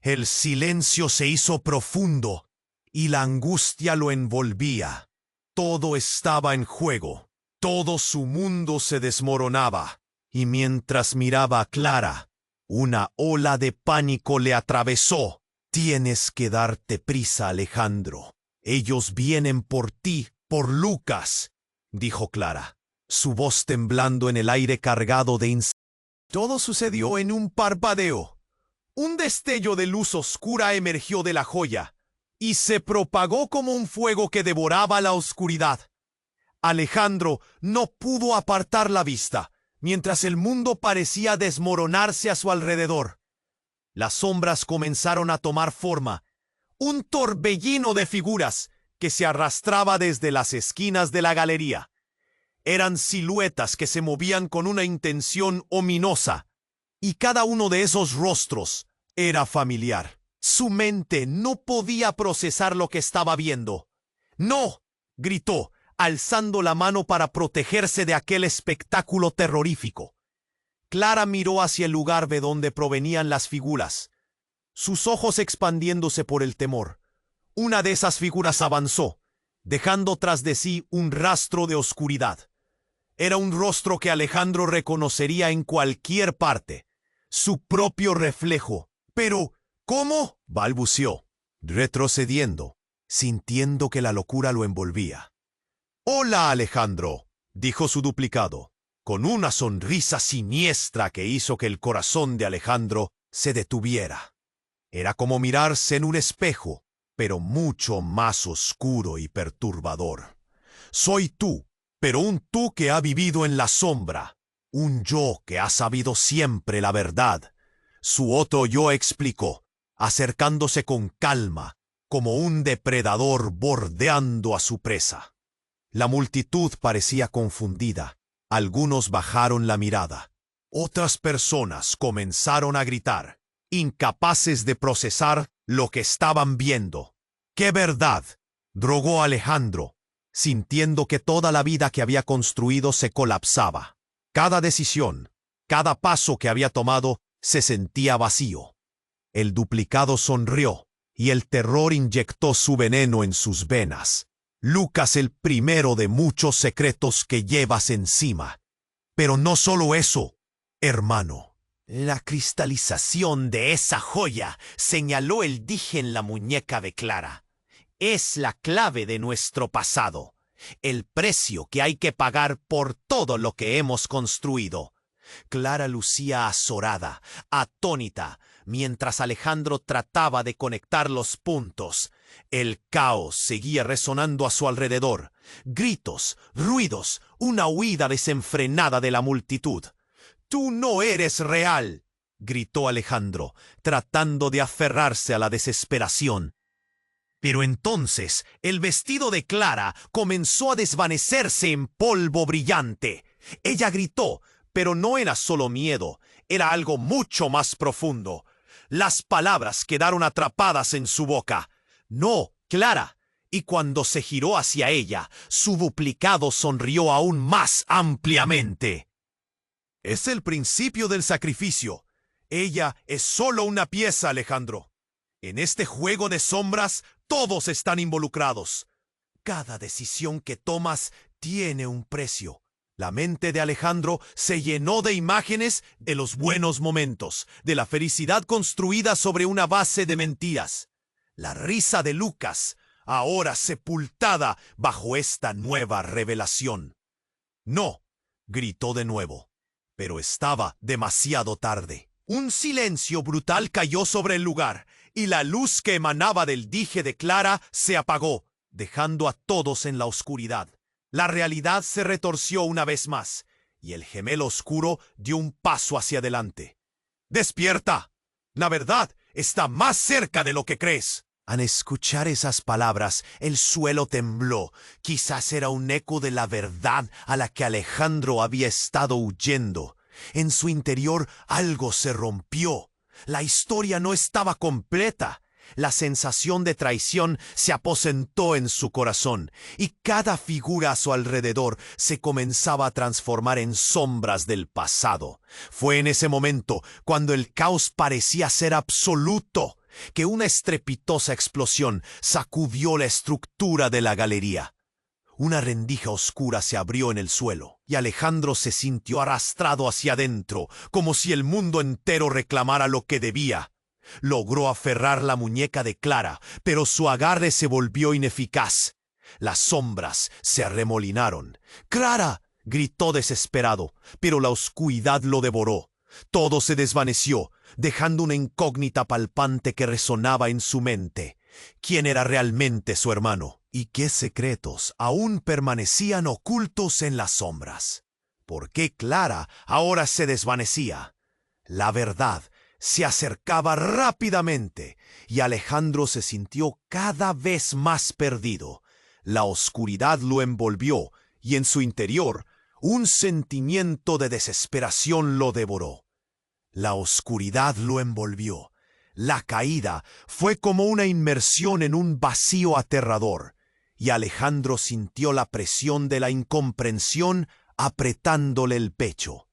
El silencio se hizo profundo, y la angustia lo envolvía. Todo estaba en juego. Todo su mundo se desmoronaba. Y mientras miraba a Clara, una ola de pánico le atravesó. «Tienes que darte prisa, Alejandro. Ellos vienen por ti, por Lucas», dijo Clara, su voz temblando en el aire cargado de incertidumbre. Todo sucedió en un parpadeo. Un destello de luz oscura emergió de la joya y se propagó como un fuego que devoraba la oscuridad. Alejandro no pudo apartar la vista, mientras el mundo parecía desmoronarse a su alrededor. Las sombras comenzaron a tomar forma, un torbellino de figuras que se arrastraba desde las esquinas de la galería. Eran siluetas que se movían con una intención ominosa, y cada uno de esos rostros era familiar. Su mente no podía procesar lo que estaba viendo. «¡No!», gritó, alzando la mano para protegerse de aquel espectáculo terrorífico. Clara miró hacia el lugar de donde provenían las figuras, sus ojos expandiéndose por el temor. Una de esas figuras avanzó, dejando tras de sí un rastro de oscuridad. Era un rostro que Alejandro reconocería en cualquier parte, su propio reflejo. «¿Pero cómo?», balbuceó, retrocediendo, sintiendo que la locura lo envolvía. «Hola, Alejandro», dijo su duplicado, con una sonrisa siniestra que hizo que el corazón de Alejandro se detuviera. Era como mirarse en un espejo. pero mucho más oscuro y perturbador. Soy tú, pero un tú que ha vivido en la sombra, un yo que ha sabido siempre la verdad. Su otro yo explicó, acercándose con calma, como un depredador bordeando a su presa. La multitud parecía confundida. Algunos bajaron la mirada. Otras personas comenzaron a gritar, incapaces de procesar lo que estaban viendo. ¡Qué verdad!, rogó Alejandro, sintiendo que toda la vida que había construido se colapsaba. Cada decisión, cada paso que había tomado, se sentía vacío. El duplicado sonrió, y el terror inyectó su veneno en sus venas. Lucas, el primero de muchos secretos que llevas encima. Pero no solo eso, hermano. La cristalización de esa joya, señaló el dije en la muñeca de Clara, es la clave de nuestro pasado, el precio que hay que pagar por todo lo que hemos construido. Clara lucía azorada, atónita, mientras Alejandro trataba de conectar los puntos. El caos seguía resonando a su alrededor. Gritos, ruidos, una huida desenfrenada de la multitud. «¡Tú no eres real!», gritó Alejandro, tratando de aferrarse a la desesperación. Pero entonces el vestido de Clara comenzó a desvanecerse en polvo brillante. Ella gritó, pero no era solo miedo, era algo mucho más profundo. Las palabras quedaron atrapadas en su boca. «No, Clara». Y cuando se giró hacia ella, su duplicado sonrió aún más ampliamente. «Es el principio del sacrificio. Ella es solo una pieza, Alejandro. En este juego de sombras, todos están involucrados. Cada decisión que tomas tiene un precio». La mente de Alejandro se llenó de imágenes de los buenos momentos, de la felicidad construida sobre una base de mentiras. La risa de Lucas, ahora sepultada bajo esta nueva revelación. «No», gritó de nuevo, pero estaba demasiado tarde. Un silencio brutal cayó sobre el lugar, y la luz que emanaba del dije de Clara se apagó, dejando a todos en la oscuridad. La realidad se retorció una vez más, y el gemelo oscuro dio un paso hacia adelante. «¡Despierta! La verdad está más cerca de lo que crees». Al escuchar esas palabras, el suelo tembló. Quizás era un eco de la verdad a la que Alejandro había estado huyendo. En su interior algo se rompió. La historia no estaba completa. La sensación de traición se aposentó en su corazón, y cada figura a su alrededor se comenzaba a transformar en sombras del pasado. Fue en ese momento, cuando el caos parecía ser absoluto, que una estrepitosa explosión sacudió la estructura de la galería. Una rendija oscura se abrió en el suelo, y Alejandro se sintió arrastrado hacia adentro, como si el mundo entero reclamara lo que debía. Logró aferrar la muñeca de Clara, pero su agarre se volvió ineficaz. Las sombras se arremolinaron. «¡Clara!», gritó desesperado, pero la oscuridad lo devoró. Todo se desvaneció, dejando una incógnita palpante que resonaba en su mente. ¿Quién era realmente su hermano? ¿Y qué secretos aún permanecían ocultos en las sombras? ¿Por qué Clara ahora se desvanecía? La verdad se acercaba rápidamente, y Alejandro se sintió cada vez más perdido. La oscuridad lo envolvió, y en su interior un sentimiento de desesperación lo devoró. La oscuridad lo envolvió. La caída fue como una inmersión en un vacío aterrador, y Alejandro sintió la presión de la incomprensión apretándole el pecho.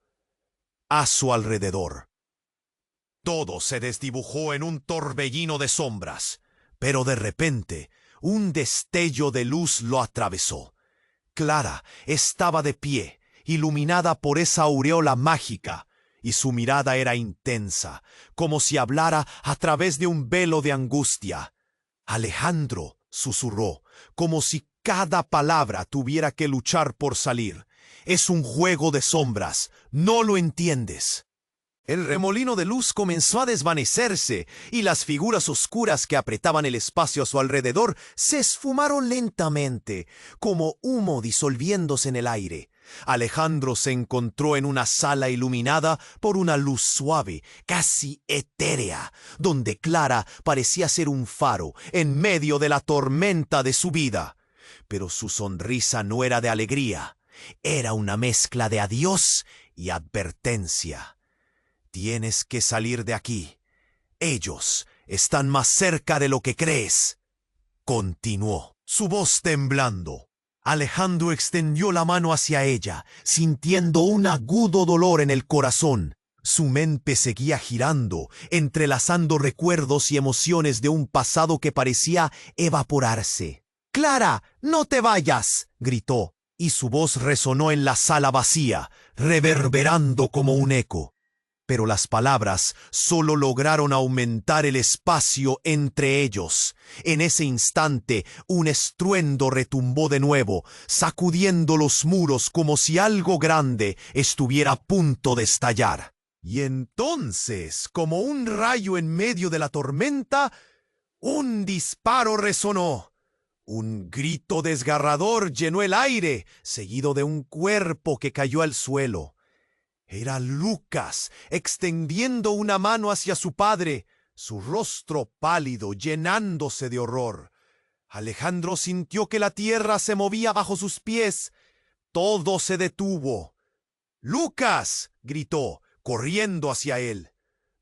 A su alrededor, todo se desdibujó en un torbellino de sombras, pero de repente un destello de luz lo atravesó. Clara estaba de pie, iluminada por esa aureola mágica, y su mirada era intensa, como si hablara a través de un velo de angustia. «Alejandro», susurró, como si cada palabra tuviera que luchar por salir. «Es un juego de sombras, ¿no lo entiendes?». El remolino de luz comenzó a desvanecerse y las figuras oscuras que apretaban el espacio a su alrededor se esfumaron lentamente, como humo disolviéndose en el aire. Alejandro se encontró en una sala iluminada por una luz suave, casi etérea, donde Clara parecía ser un faro en medio de la tormenta de su vida. Pero su sonrisa no era de alegría, era una mezcla de adiós y advertencia. Tienes que salir de aquí. Ellos están más cerca de lo que crees. Continuó, su voz temblando. Alejandro extendió la mano hacia ella, sintiendo un agudo dolor en el corazón. Su mente seguía girando, entrelazando recuerdos y emociones de un pasado que parecía evaporarse. «¡Clara, no te vayas!», gritó, y su voz resonó en la sala vacía, reverberando como un eco. Pero las palabras solo lograron aumentar el espacio entre ellos. En ese instante, un estruendo retumbó de nuevo, sacudiendo los muros como si algo grande estuviera a punto de estallar. Y entonces, como un rayo en medio de la tormenta, un disparo resonó. Un grito desgarrador llenó el aire, seguido de un cuerpo que cayó al suelo. Era Lucas, extendiendo una mano hacia su padre, su rostro pálido, llenándose de horror. Alejandro sintió que la tierra se movía bajo sus pies. Todo se detuvo. «¡Lucas!», gritó, corriendo hacia él.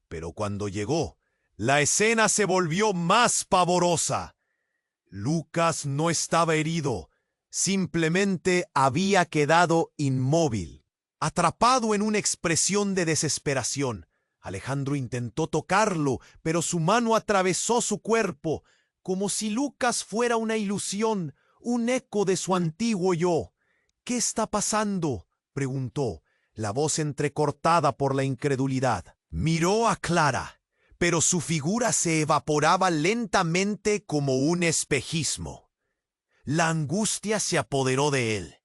Pero cuando llegó, la escena se volvió más pavorosa. Lucas no estaba herido, simplemente había quedado inmóvil. Atrapado en una expresión de desesperación, Alejandro intentó tocarlo, pero su mano atravesó su cuerpo, como si Lucas fuera una ilusión, un eco de su antiguo yo. «¿Qué está pasando?», preguntó, la voz entrecortada por la incredulidad. Miró a Clara, pero su figura se evaporaba lentamente como un espejismo. La angustia se apoderó de él.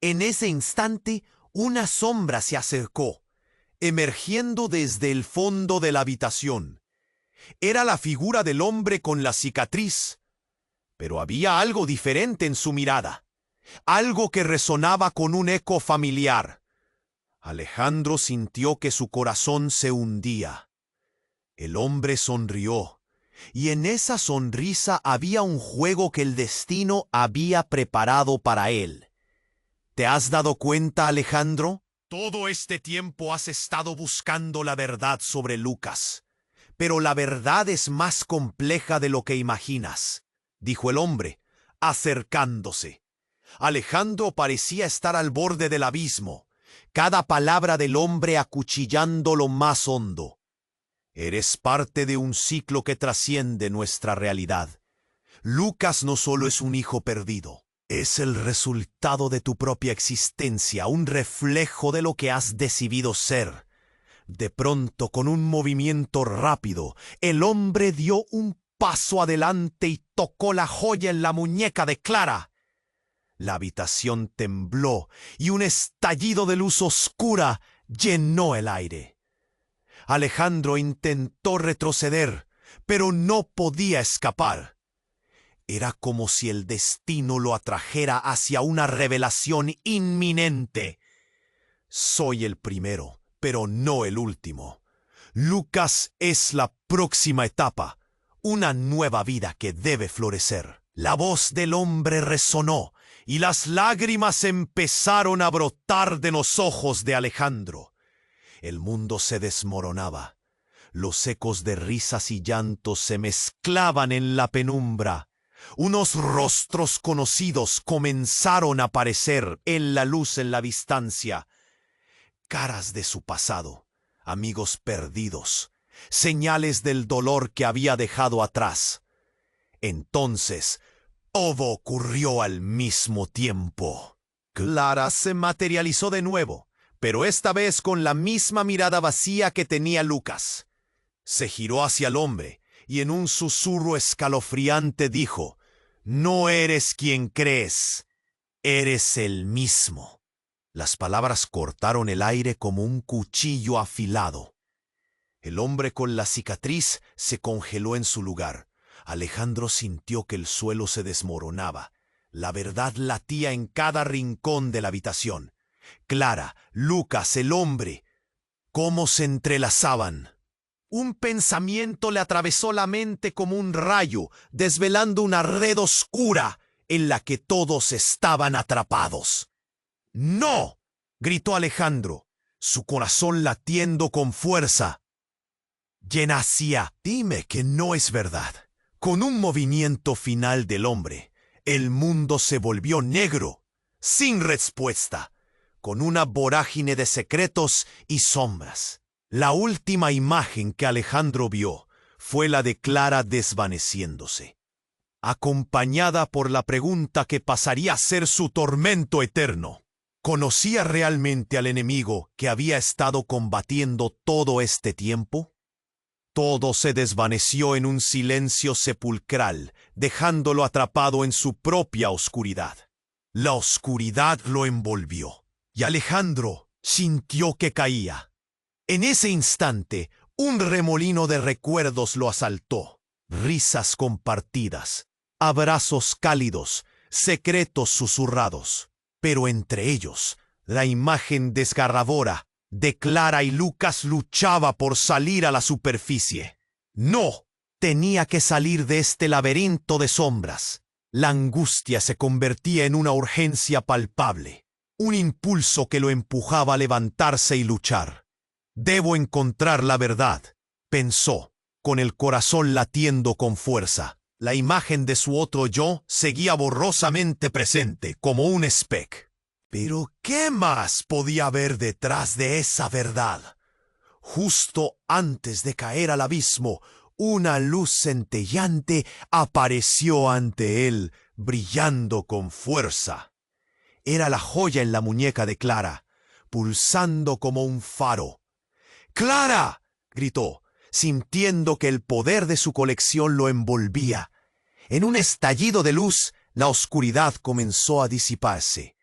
En ese instante, una sombra se acercó, emergiendo desde el fondo de la habitación. Era la figura del hombre con la cicatriz, pero había algo diferente en su mirada, algo que resonaba con un eco familiar. Alejandro sintió que su corazón se hundía. El hombre sonrió, y en esa sonrisa había un juego que el destino había preparado para él. ¿Te has dado cuenta, Alejandro? Todo este tiempo has estado buscando la verdad sobre Lucas. Pero la verdad es más compleja de lo que imaginas, dijo el hombre, acercándose. Alejandro parecía estar al borde del abismo, cada palabra del hombre acuchillando lo más hondo. Eres parte de un ciclo que trasciende nuestra realidad. Lucas no solo es un hijo perdido. Es el resultado de tu propia existencia, un reflejo de lo que has decidido ser. De pronto, con un movimiento rápido, el hombre dio un paso adelante y tocó la joya en la muñeca de Clara. La habitación tembló y un estallido de luz oscura llenó el aire. Alejandro intentó retroceder, pero no podía escapar. Era como si el destino lo atrajera hacia una revelación inminente. Soy el primero, pero no el último. Lucas es la próxima etapa, una nueva vida que debe florecer. La voz del hombre resonó y las lágrimas empezaron a brotar de los ojos de Alejandro. El mundo se desmoronaba. Los ecos de risas y llantos se mezclaban en la penumbra. Unos rostros conocidos comenzaron a aparecer en la luz en la distancia. Caras de su pasado, amigos perdidos, señales del dolor que había dejado atrás. Entonces, todo ocurrió al mismo tiempo. Clara se materializó de nuevo, pero esta vez con la misma mirada vacía que tenía Lucas. Se giró hacia el hombre y en un susurro escalofriante dijo: «No eres quien crees, eres el mismo». Las palabras cortaron el aire como un cuchillo afilado. El hombre con la cicatriz se congeló en su lugar. Alejandro sintió que el suelo se desmoronaba. La verdad latía en cada rincón de la habitación. Clara, Lucas, el hombre, cómo se entrelazaban. Un pensamiento le atravesó la mente como un rayo, desvelando una red oscura en la que todos estaban atrapados. ¡No!, gritó Alejandro, su corazón latiendo con fuerza. Yenasia, dime que no es verdad. Con un movimiento final del hombre, el mundo se volvió negro, sin respuesta, con una vorágine de secretos y sombras. La última imagen que Alejandro vio fue la de Clara desvaneciéndose, acompañada por la pregunta que pasaría a ser su tormento eterno. ¿Conocía realmente al enemigo que había estado combatiendo todo este tiempo? Todo se desvaneció en un silencio sepulcral, dejándolo atrapado en su propia oscuridad. La oscuridad lo envolvió, y Alejandro sintió que caía. En ese instante, un remolino de recuerdos lo asaltó. Risas compartidas, abrazos cálidos, secretos susurrados. Pero entre ellos, la imagen desgarradora de Clara y Lucas luchaba por salir a la superficie. No, tenía que salir de este laberinto de sombras. La angustia se convertía en una urgencia palpable, un impulso que lo empujaba a levantarse y luchar. Debo encontrar la verdad, pensó, con el corazón latiendo con fuerza. La imagen de su otro yo seguía borrosamente presente, como un speck. Pero ¿qué más podía haber detrás de esa verdad? Justo antes de caer al abismo, una luz centellante apareció ante él, brillando con fuerza. Era la joya en la muñeca de Clara, pulsando como un faro. ¡Clara!, gritó, sintiendo que el poder de su colección lo envolvía. En un estallido de luz, la oscuridad comenzó a disiparse.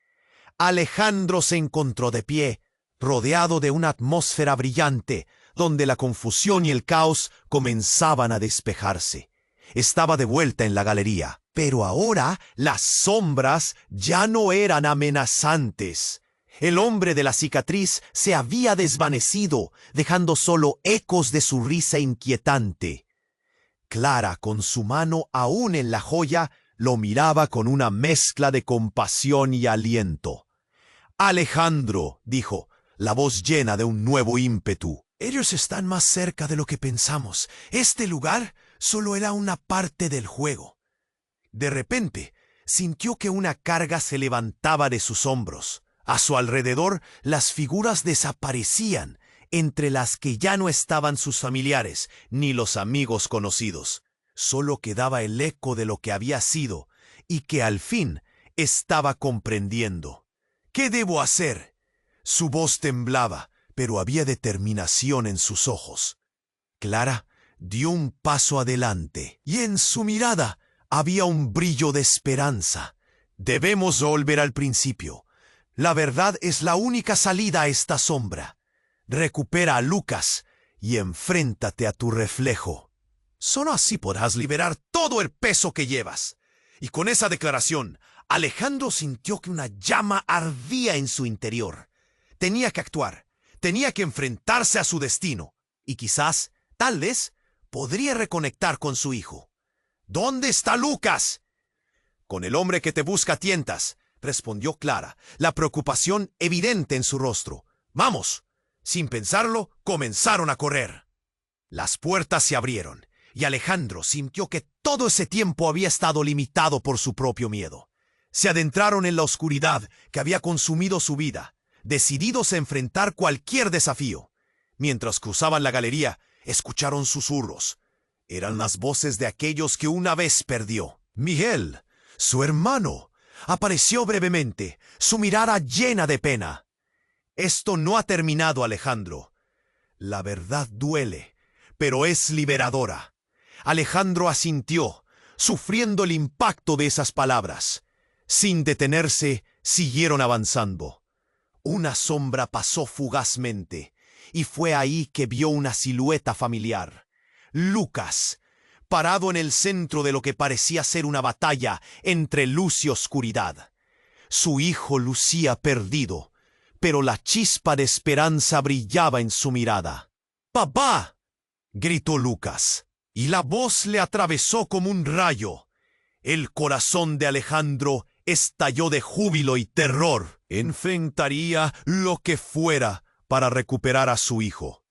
Alejandro se encontró de pie, rodeado de una atmósfera brillante, donde la confusión y el caos comenzaban a despejarse. Estaba de vuelta en la galería, pero ahora las sombras ya no eran amenazantes. El hombre de la cicatriz se había desvanecido, dejando solo ecos de su risa inquietante. Clara, con su mano aún en la joya, lo miraba con una mezcla de compasión y aliento. Alejandro, dijo, la voz llena de un nuevo ímpetu. Ellos están más cerca de lo que pensamos. Este lugar solo era una parte del juego. De repente, sintió que una carga se levantaba de sus hombros. A su alrededor, las figuras desaparecían, entre las que ya no estaban sus familiares ni los amigos conocidos. Solo quedaba el eco de lo que había sido y que al fin estaba comprendiendo. ¿Qué debo hacer? Su voz temblaba, pero había determinación en sus ojos. Clara dio un paso adelante, y en su mirada había un brillo de esperanza. Debemos volver al principio. La verdad es la única salida a esta sombra. Recupera a Lucas y enfréntate a tu reflejo. Solo así podrás liberar todo el peso que llevas. Y con esa declaración, Alejandro sintió que una llama ardía en su interior. Tenía que actuar, tenía que enfrentarse a su destino, y quizás, tal vez, podría reconectar con su hijo. ¿Dónde está Lucas? Con el hombre que te busca a tientas, respondió Clara, la preocupación evidente en su rostro. Vamos. Sin pensarlo, comenzaron a correr. Las puertas se abrieron, y Alejandro sintió que todo ese tiempo había estado limitado por su propio miedo. Se adentraron en la oscuridad que había consumido su vida, decididos a enfrentar cualquier desafío. Mientras cruzaban la galería, escucharon susurros. Eran las voces de aquellos que una vez perdió. Miguel, su hermano, apareció brevemente, su mirada llena de pena. Esto no ha terminado, Alejandro. La verdad duele, pero es liberadora. Alejandro asintió, sufriendo el impacto de esas palabras. Sin detenerse, siguieron avanzando. Una sombra pasó fugazmente, y fue ahí que vio una silueta familiar. Lucas, parado en el centro de lo que parecía ser una batalla entre luz y oscuridad. Su hijo lucía perdido, pero la chispa de esperanza brillaba en su mirada. ¡Papá!, gritó Lucas, y la voz le atravesó como un rayo. El corazón de Alejandro estalló de júbilo y terror. Enfrentaría lo que fuera para recuperar a su hijo.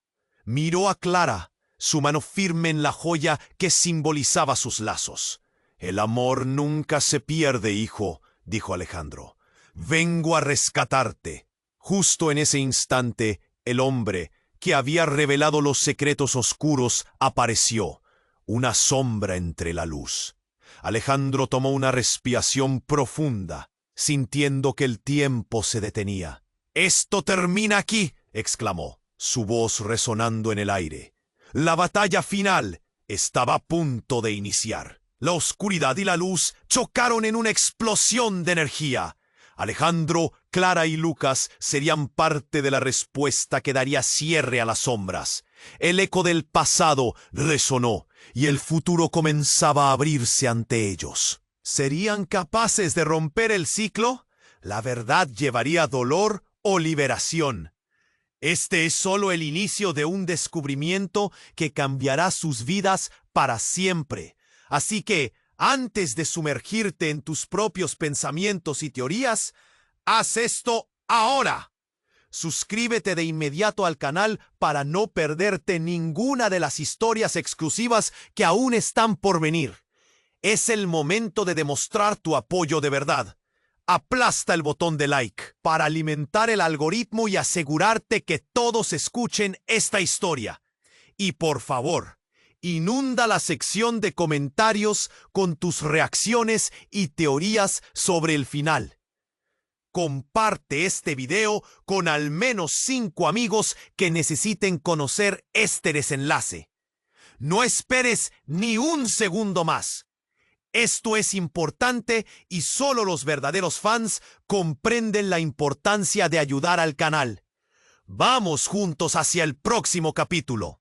Miró a Clara, su mano firme en la joya que simbolizaba sus lazos. «El amor nunca se pierde, hijo», dijo Alejandro. «Vengo a rescatarte». Justo en ese instante, el hombre que había revelado los secretos oscuros apareció, una sombra entre la luz. Alejandro tomó una respiración profunda, sintiendo que el tiempo se detenía. «¡Esto termina aquí!», exclamó, su voz resonando en el aire. La batalla final estaba a punto de iniciar. La oscuridad y la luz chocaron en una explosión de energía. Alejandro, Clara y Lucas serían parte de la respuesta que daría cierre a las sombras. El eco del pasado resonó y el futuro comenzaba a abrirse ante ellos. ¿Serían capaces de romper el ciclo? ¿La verdad llevaría dolor o liberación? Este es solo el inicio de un descubrimiento que cambiará sus vidas para siempre. Así que, antes de sumergirte en tus propios pensamientos y teorías, haz esto ahora. Suscríbete de inmediato al canal para no perderte ninguna de las historias exclusivas que aún están por venir. Es el momento de demostrar tu apoyo de verdad. Aplasta el botón de like para alimentar el algoritmo y asegurarte que todos escuchen esta historia. Y por favor, inunda la sección de comentarios con tus reacciones y teorías sobre el final. Comparte este video con al menos 5 amigos que necesiten conocer este desenlace. No esperes ni un segundo más. Esto es importante y solo los verdaderos fans comprenden la importancia de ayudar al canal. Vamos juntos hacia el próximo capítulo.